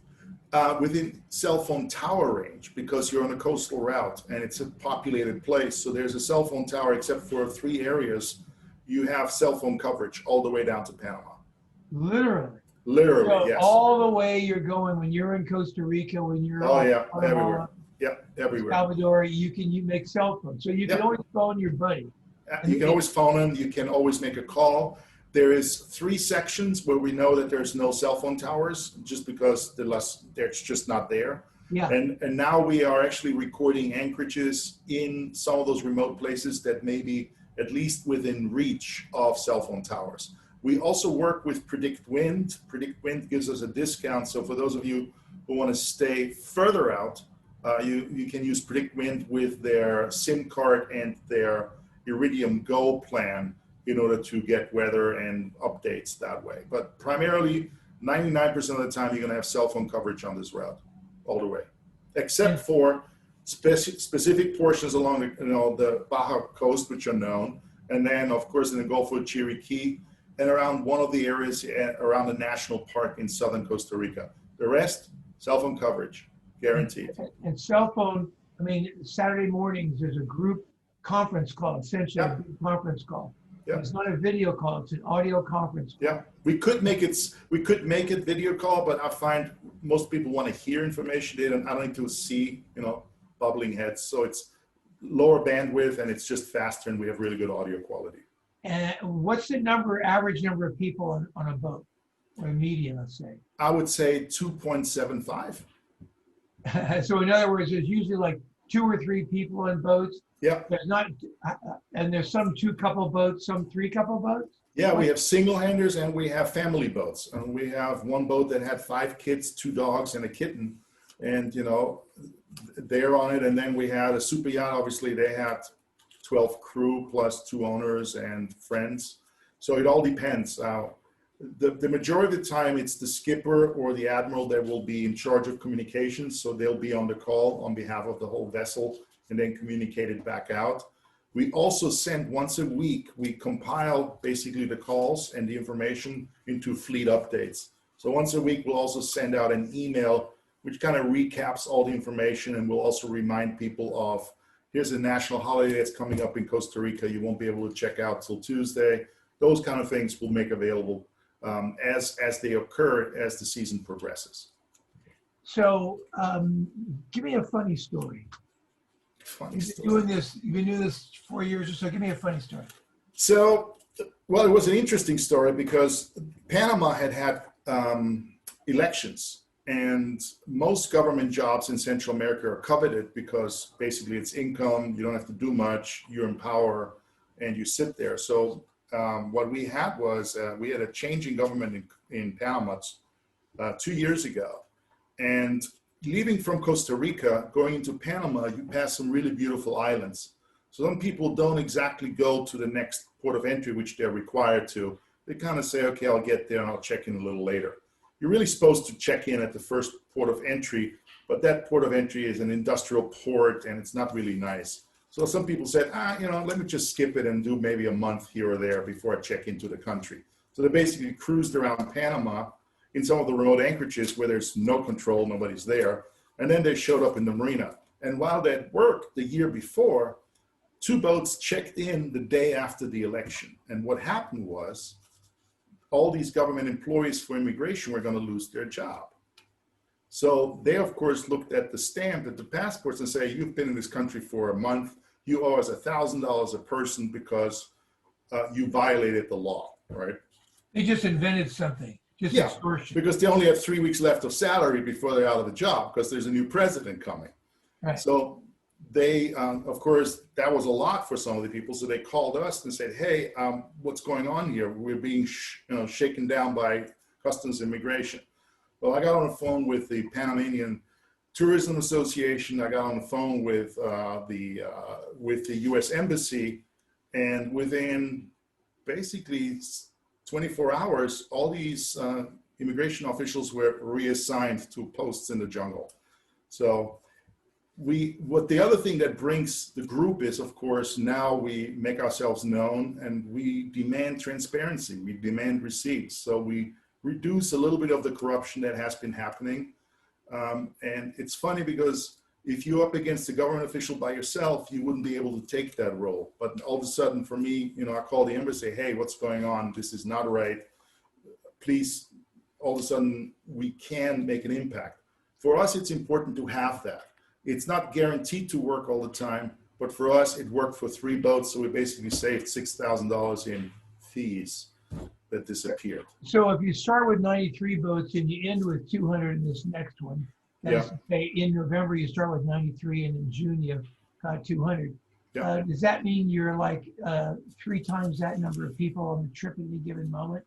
Within cell phone tower range, because you're on a coastal route and it's a populated place. So there's a cell phone tower, except for 3 areas, you have cell phone coverage all the way down to Panama. Literally? Literally, so yes. All the way you're going, when you're in Costa Rica, when you're everywhere. Yeah, everywhere. Salvador, you make cell phone. So you can always phone your buddy. You can always phone him. You can always make a call. There is 3 sections where we know that there's no cell phone towers, just because they're just not there. Yeah. And now we are actually recording anchorages in some of those remote places that maybe at least within reach of cell phone towers. We also work with Predict Wind. Predict Wind gives us a discount. So for those of you who want to stay further out, you can use Predict Wind with their SIM card and their Iridium Go plan in order to get weather and updates that way. But primarily, 99% of the time, you're going to have cell phone coverage on this route all the way, except for specific portions along the Baja coast, which are known, and then, of course, in the Gulf of Chiriquí, and around one of the areas around the national park in southern Costa Rica. The rest, cell phone coverage, guaranteed. And cell phone, I mean, Saturday mornings, there's a group conference call, essentially a group conference call. Yeah. It's not a video call, it's an audio conference call. Yeah, we could make it video call, but I find most people want to hear information. They don't, I don't need to see, bubbling heads. So it's lower bandwidth and it's just faster and we have really good audio quality. And what's the average number of people on a boat or a medium, let's say? I would say 2.75. So in other words, there's usually like 2 or 3 people on boats. Yeah. There's not, and there's some 2-couple boats, some 3-couple boats. Yeah, we have single handers and we have family boats. And we have one boat that had 5 kids, 2 dogs, and a kitten. And they're on it. And then we had a super yacht. Obviously, they had 12 crew plus 2 owners and friends. So it all depends. The majority of the time, it's the skipper or the admiral that will be in charge of communications. So they'll be on the call on behalf of the whole vessel and then communicate it back out. We also send once a week, we compile basically the calls and the information into fleet updates. So once a week, we'll also send out an email which kind of recaps all the information, and we'll also remind people of, here's a national holiday that's coming up in Costa Rica, you won't be able to check out till Tuesday. Those kind of things we'll make available as they occur as the season progresses. So give me a funny story. You've been doing this 4 years or so. Give me a funny story. So, well, it was an interesting story because Panama had elections, and most government jobs in Central America are coveted because basically it's income, you don't have to do much, you're in power, and you sit there. So what we had was we had a change in government in Panama 2 years ago. And leaving from Costa Rica, going into Panama, you pass some really beautiful islands. So some people don't exactly go to the next port of entry, which they're required to. They kind of say, okay, I'll get there and I'll check in a little later. You're really supposed to check in at the first port of entry, but that port of entry is an industrial port and it's not really nice. So some people said, let me just skip it and do maybe a month here or there before I check into the country. So they basically cruised around Panama in some of the remote anchorages where there's no control, nobody's there. And then they showed up in the marina. And while that worked the year before, 2 boats checked in the day after the election. And what happened was all these government employees for immigration were going to lose their job. So they, of course, looked at the stamp, at the passports and say, you've been in this country for a month. You owe us $1,000 a person because you violated the law, right? They just invented something. Just extortion. Because they only have 3 weeks left of salary before they're out of the job because there's a new president coming. Right. So they, of course, that was a lot for some of the people. So they called us and said, hey, what's going on here? We're being shaken down by customs immigration. Well, I got on the phone with the Panamanian Tourism Association. I got on the phone with the U.S. Embassy, and within basically 24 hours, all these immigration officials were reassigned to posts in the jungle. So the other thing that brings the group is, of course, now we make ourselves known and we demand transparency. We demand receipts. So we reduce a little bit of the corruption that has been happening. And it's funny because if you're up against a government official by yourself, you wouldn't be able to take that role. But all of a sudden, for me, I call the embassy, hey, what's going on? This is not right. Please, all of a sudden, we can make an impact. For us, it's important to have that. It's not guaranteed to work all the time, but for us, it worked for 3 boats. So we basically saved $6,000 in fees that disappeared. So if you start with 93 boats and you end with 200 in this next one, that's to say in November you start with 93 and in June you got 200. Yeah. Does that mean you're like 3 times that number of people on the trip at any given moment?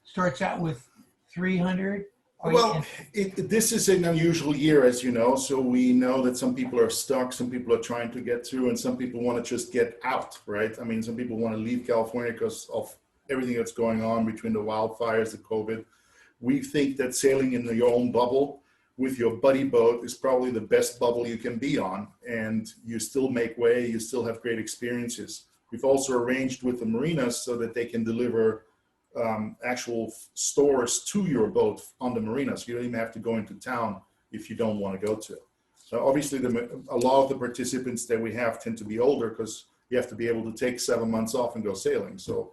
Starts out with 300? Well, this is an unusual year, as you know. So we know that some people are stuck, some people are trying to get through, and some people want to just get out, right? I mean, some people want to leave California because of everything that's going on between the wildfires, the COVID. We think that sailing in your own bubble with your buddy boat is probably the best bubble you can be on, and you still make way, you still have great experiences. We've also arranged with the marinas so that they can deliver actual stores to your boat on the marina, so you don't even have to go into town if you don't want to go to. So obviously, a lot of the participants that we have tend to be older because you have to be able to take 7 months off and go sailing. So,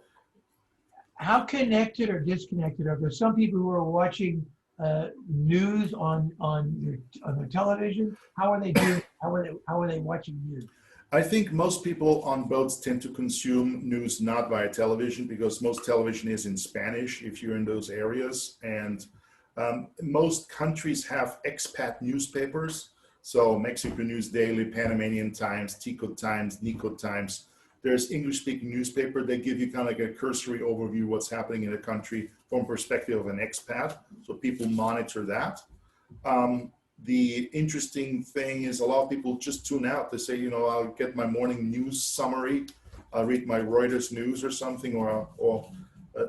how connected or disconnected are there? Some people who are watching news on their television. How are they doing? How are they watching news? I think most people on boats tend to consume news not via television because most television is in Spanish if you're in those areas. And most countries have expat newspapers. So Mexico News Daily, Panamanian Times, Tico Times, Nico Times. There's English-speaking newspaper. They give you kind of like a cursory overview of what's happening in the country from perspective of an expat. So people monitor that. The interesting thing is a lot of people just tune out. They say, I'll get my morning news summary. I'll read my Reuters news or something,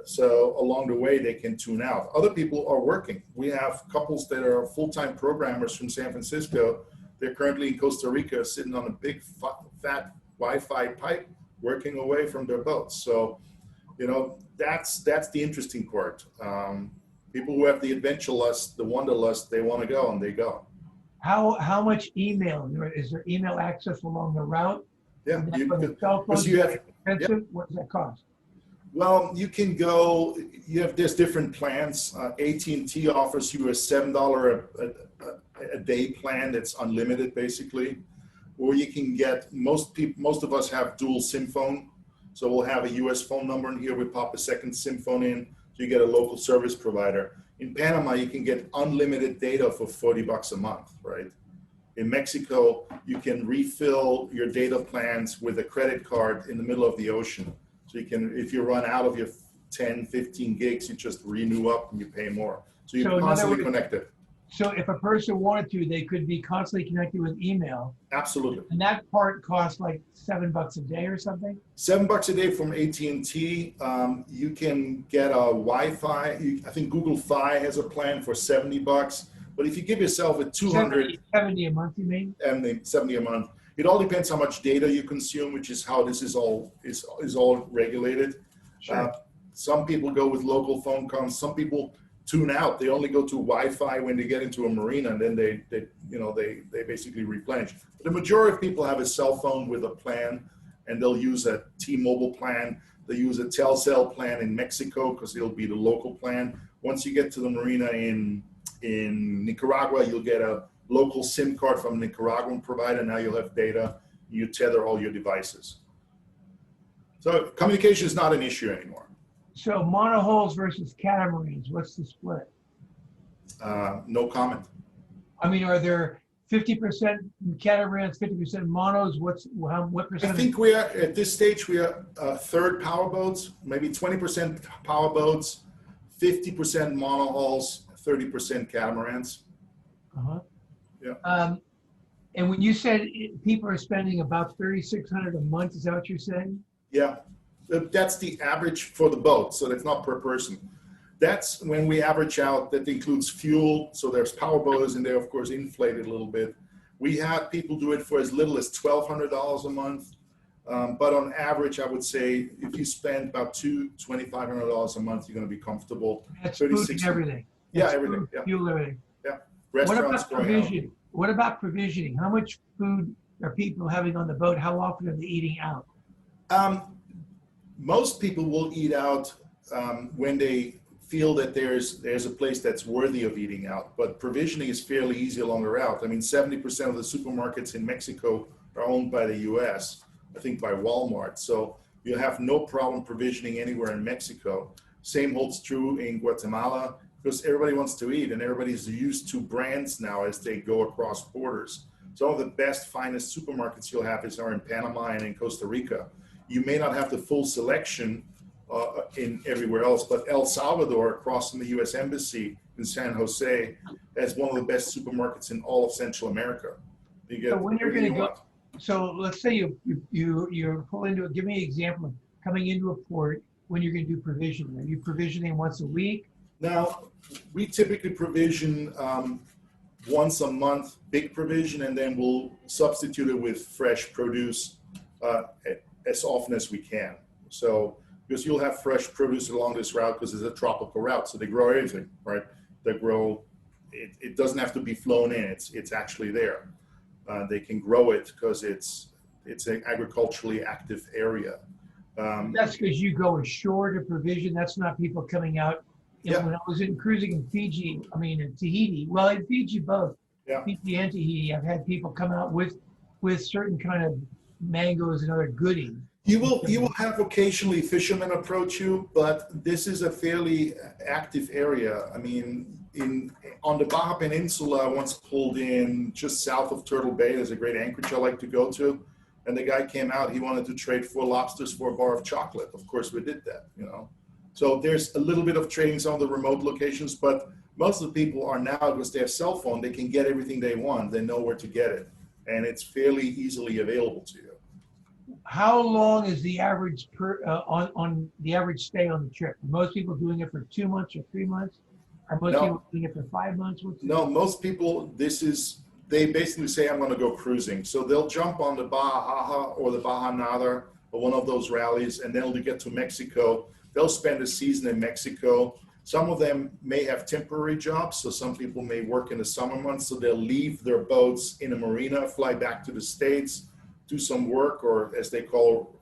so along the way they can tune out. Other people are working. We have couples that are full-time programmers from San Francisco. They're currently in Costa Rica sitting on a big fat Wi-Fi pipe working away from their boats. So, that's the interesting part. People who have the adventure lust, the wanderlust, they want to go and they go. How much email? Is there email access along the route? Yeah. What does that cost? Well, you can go, there's different plans. AT&T offers you a $7 a day plan that's unlimited basically. Or you can get, most of us have dual SIM phone. So we'll have a US phone number in here. We pop a second SIM phone in. So you get a local service provider. In Panama, you can get unlimited data for $40 a month, right? In Mexico, you can refill your data plans with a credit card in the middle of the ocean. So you can, if you run out of your 10, 15 gigs, you just renew up and you pay more. So you're constantly connected. So if a person wanted to, they could be constantly connected with email. Absolutely. And that part costs like $7 a day or something? $7 a day from AT&T. You can get a Wi-Fi. I think Google Fi has a plan for $70. But if you give yourself a 70 a month, you mean? And 70 a month. It all depends how much data you consume, which is how this is all regulated. Sure. Some people go with local phone calls. Some people tune out. They only go to Wi-Fi when they get into a marina, and then they basically replenish. But the majority of people have a cell phone with a plan, and they'll use a T-Mobile plan. They use a Telcel plan in Mexico because it'll be the local plan. Once you get to the marina in Nicaragua, you'll get a local SIM card from a Nicaraguan provider. Now you'll have data. You tether all your devices. So communication is not an issue anymore. So monohulls versus catamarans, what's the split? No comment. I mean, are there 50% catamarans, 50% monos? What percent? I think we are, at this stage, we are a third powerboats, maybe 20% powerboats, 50% monohulls, 30% catamarans. Uh-huh. Yeah. And when you said people are spending about $3,600 a month, is that what you're saying? Yeah. That's the average for the boat, so that's not per person. That's when we average out, that includes fuel, so there's power boats and they're of course inflated a little bit. We have people do it for as little as $1,200 a month, but on average, I would say if you spend about $2,500 a month, you're going to be comfortable. That's food and everything. Yeah, That's everything. Food, yeah. Fuel, everything. Yeah. What Restaurants about provisioning? What about provisioning? How much food are people having on the boat? How often are they eating out? Most people will eat out when they feel that there's a place that's worthy of eating out, but provisioning is fairly easy along the route. I mean, 70% of the supermarkets in Mexico are owned by the US, I think by Walmart. So you have no problem provisioning anywhere in Mexico. Same holds true in Guatemala because everybody wants to eat and everybody's used to brands now as they go across borders. Some of the best, finest supermarkets you'll have are in Panama and in Costa Rica. You may not have the full selection in everywhere else, but El Salvador, across from the U.S. Embassy in San Jose, has one of the best supermarkets in all of Central America. You get So when you're everything going to you go, want. so let's say you pull into it. Give me an example of coming into a port when you're going to do provisioning. Are you provisioning once a week? Now, we typically provision once a month, big provision, and then we'll substitute it with fresh produce as often as we can. So, because you'll have fresh produce along this route because it's a tropical route, so they grow everything, right? They grow, it doesn't have to be flown in, it's actually there. They can grow it because it's an agriculturally active area. That's because you go ashore to provision. That's not people coming out. Yeah. When I was cruising in Fiji, I mean in Tahiti, well in Fiji both, Yeah. Fiji and Tahiti, I've had people come out with certain kind of mangoes and other goodies. You will have occasionally fishermen approach you, but this is a fairly active area. I mean, on the Baja Peninsula, I once pulled in just south of Turtle Bay. There's a great anchorage I like to go to, and the guy came out. He wanted to trade 4 lobsters for a bar of chocolate. Of course, we did that. You know, so there's a little bit of trading on the remote locations, but most of the people are now, because they have cell phone, they can get everything they want. They know where to get it, and it's fairly easily available to you. How long is the average on the average stay on the trip? Are most people doing it for 2 months or 3 months? Are most people doing it for 5 months? No, most people, they basically say, I'm going to go cruising. So they'll jump on the Baja or the Baja Nada or one of those rallies, and then they'll get to Mexico. They'll spend a season in Mexico. Some of them may have temporary jobs. So some people may work in the summer months. So they'll leave their boats in a marina, fly back to the States, do some work, or as they call,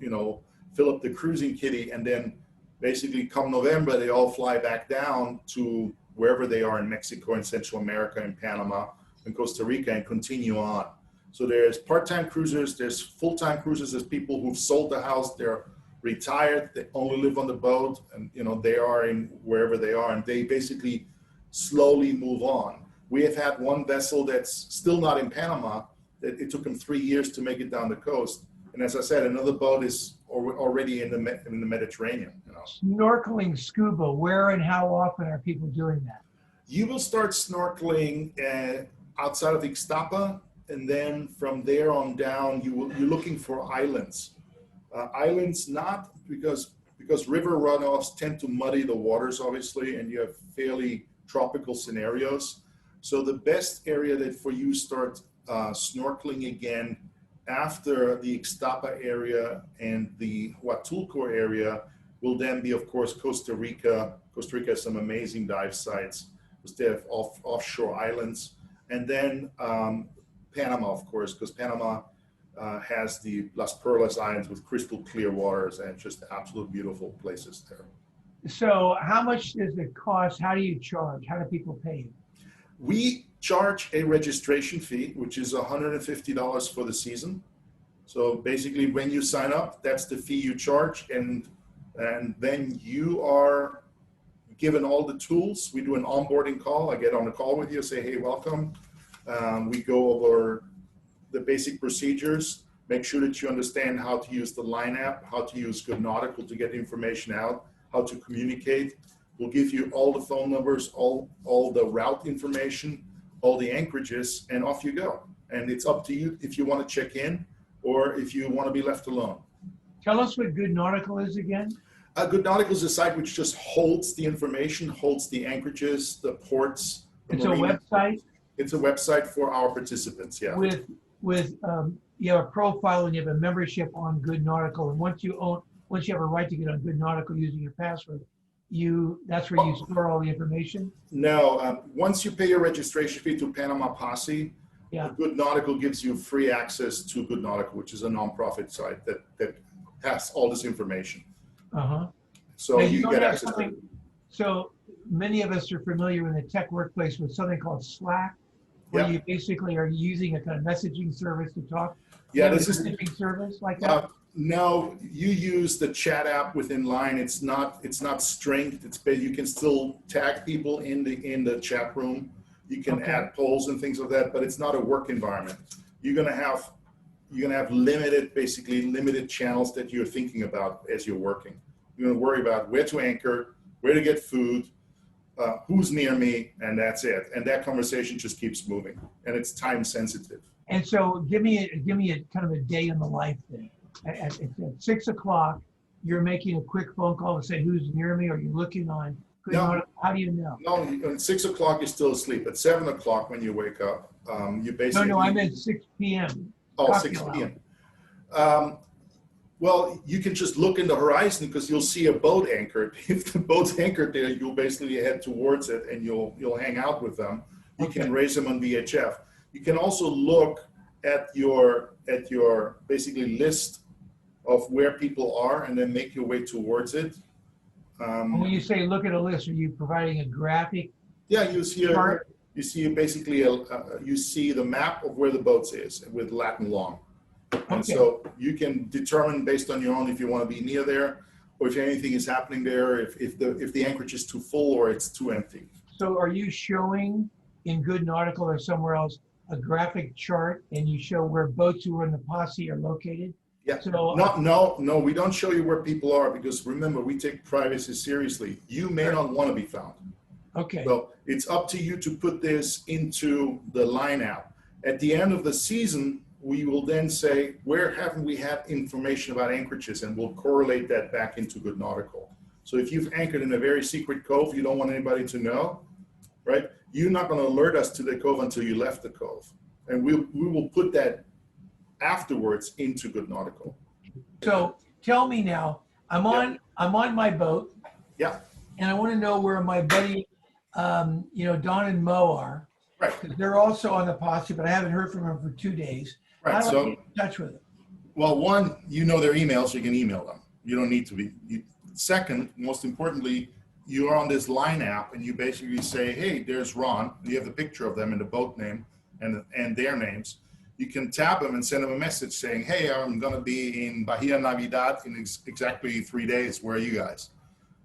fill up the cruising kitty. And then basically come November, they all fly back down to wherever they are in Mexico and Central America and Panama and Costa Rica and continue on. So there's part-time cruisers, there's full-time cruisers, there's people who've sold the house, they're retired, they only live on the boat, and they are in wherever they are, and they basically slowly move on. We have had one vessel that's still not in Panama, that it took them 3 years to make it down the coast. And as I said, another boat is already in the Mediterranean. Snorkeling, scuba, where and how often are people doing that? You will start snorkeling outside of Ixtapa, and then from there on down, you're looking for islands. Islands, not because river runoffs tend to muddy the waters, obviously, and you have fairly tropical scenarios. So the best area that for you start snorkeling again after the Ixtapa area and the Huatulco area will then be, of course, Costa Rica. Costa Rica has some amazing dive sites because they have offshore islands. And then Panama, of course, because Panama has the Las Perlas Islands with crystal clear waters and just absolute beautiful places there. So how much does it cost? How do you charge? How do people pay you? We charge a registration fee, which is $150 for the season. So basically when you sign up, that's the fee you charge. And then you are given all the tools. We do an onboarding call. I get on a call with you, say, hey, welcome. We go over the basic procedures, make sure that you understand how to use the Line app, how to use Good Nautical to get information out, how to communicate. We'll give you all the phone numbers, all the route information, all the anchorages, and off you go. And it's up to you if you want to check in or if you want to be left alone. Tell us what Good Nautical is again. Good Nautical is a site which just holds the information, holds the anchorages, the ports. It's a website? It's a website for our participants, yeah. With you have a profile and you have a membership on Good Nautical, and once you have a right to get on Good Nautical using your password, that's where you store all the information? No, once you pay your registration fee to Panama Posse, yeah. Good Nautical gives you free access to Good Nautical, which is a nonprofit site that has all this information. Uh-huh. So you get access to it. So many of us are familiar in the tech workplace with something called Slack, where you basically are using a kind of messaging service to talk. Yeah, this is a messaging service like that. No, you use the chat app within Line. It's not stringed. You can still tag people in the chat room. You can add polls and things like that, but it's not a work environment. you're gonna have limited, basically limited channels that you're thinking about as you're working. You're gonna worry about where to anchor, where to get food, who's near me, and that's it. And that conversation just keeps moving, and it's time sensitive. And so give me a kind of a day in the life then. At 6 o'clock, you're making a quick phone call to say who's near me, or you're looking on. No. How do you know? No, at 6 o'clock you're still asleep. At 7 o'clock when you wake up, you basically. No, I meant 6 p.m. Oh, 6 p.m. Well, you can just look in the horizon because you'll see a boat anchored. If the boat's anchored there, you'll basically head towards it and you'll hang out with them. You can raise them on VHF. You can also look at your basically list of where people are and then make your way towards it. When you say look at a list, are you providing a graphic? Yeah, you see basically you see the map of where the boat is with lat and long. And so you can determine based on your own if you want to be near there, or if anything is happening there, if the anchorage is too full or it's too empty. So are you showing in Good Nautical or somewhere else a graphic chart, and you show where boats who are in the posse are located? Yeah. So, No, we don't show you where people are because remember, we take privacy seriously. You may not want to be found. Okay. So it's up to you to put this into the line app. At the end of the season, we will then say, where haven't we had information about anchorages? And we'll correlate that back into Good Nautical. So if you've anchored in a very secret cove, you don't want anybody to know, right? You're not going to alert us to the cove until you left the cove. And we will put that afterwards into Good Nautical. So tell me now, I'm on my boat. Yeah. And I want to know where my buddy, Don and Mo are. Right. Because they're also on the posse, but I haven't heard from them for 2 days. Right. How do I So get in touch with them? well, one, you know their emails, so you can email them. You don't need to be. Second, most importantly, you are on this line app and you basically say, hey, there's Ron. You have the picture of them and the boat name and their names. You can tap them and send them a message saying, hey, I'm going to be in Bahia Navidad in exactly 3 days. Where are you guys?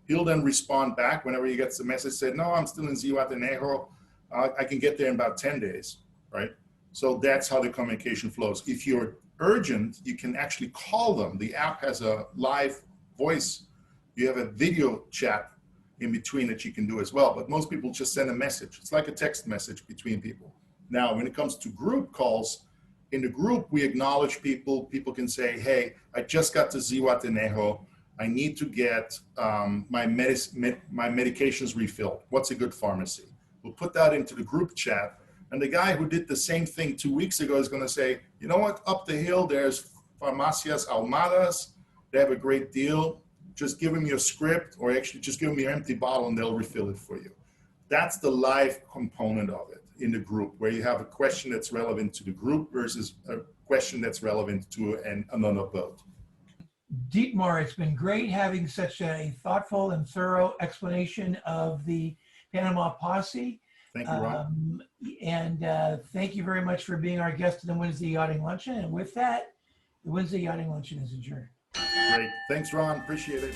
He'll then respond back whenever he gets the message, say, no, I'm still in Zihuatanejo. I can get there in about 10 days, right? So that's how the communication flows. If you're urgent, you can actually call them. The app has a live voice. You have a video chat in between that you can do as well. But most people just send a message. It's like a text message between people. Now, when it comes to group calls, in the group, we acknowledge people. People can say, hey, I just got to Zihuatanejo. I need to get my medications refilled. What's a good pharmacy? We'll put that into the group chat. And the guy who did the same thing 2 weeks ago is going to say, you know what, up the hill, there's Farmacias Almadas. They have a great deal. Just give them your script, or actually just give them your empty bottle and they'll refill it for you. That's the live component of it in the group, where you have a question that's relevant to the group versus a question that's relevant to another boat. Dietmar, it's been great having such a thoughtful and thorough explanation of the Panama Posse. Thank you, Ron. Thank you very much for being our guest at the Wednesday Yachting Luncheon. And with that, the Wednesday Yachting Luncheon is adjourned. Great. Thanks, Ron. Appreciate it.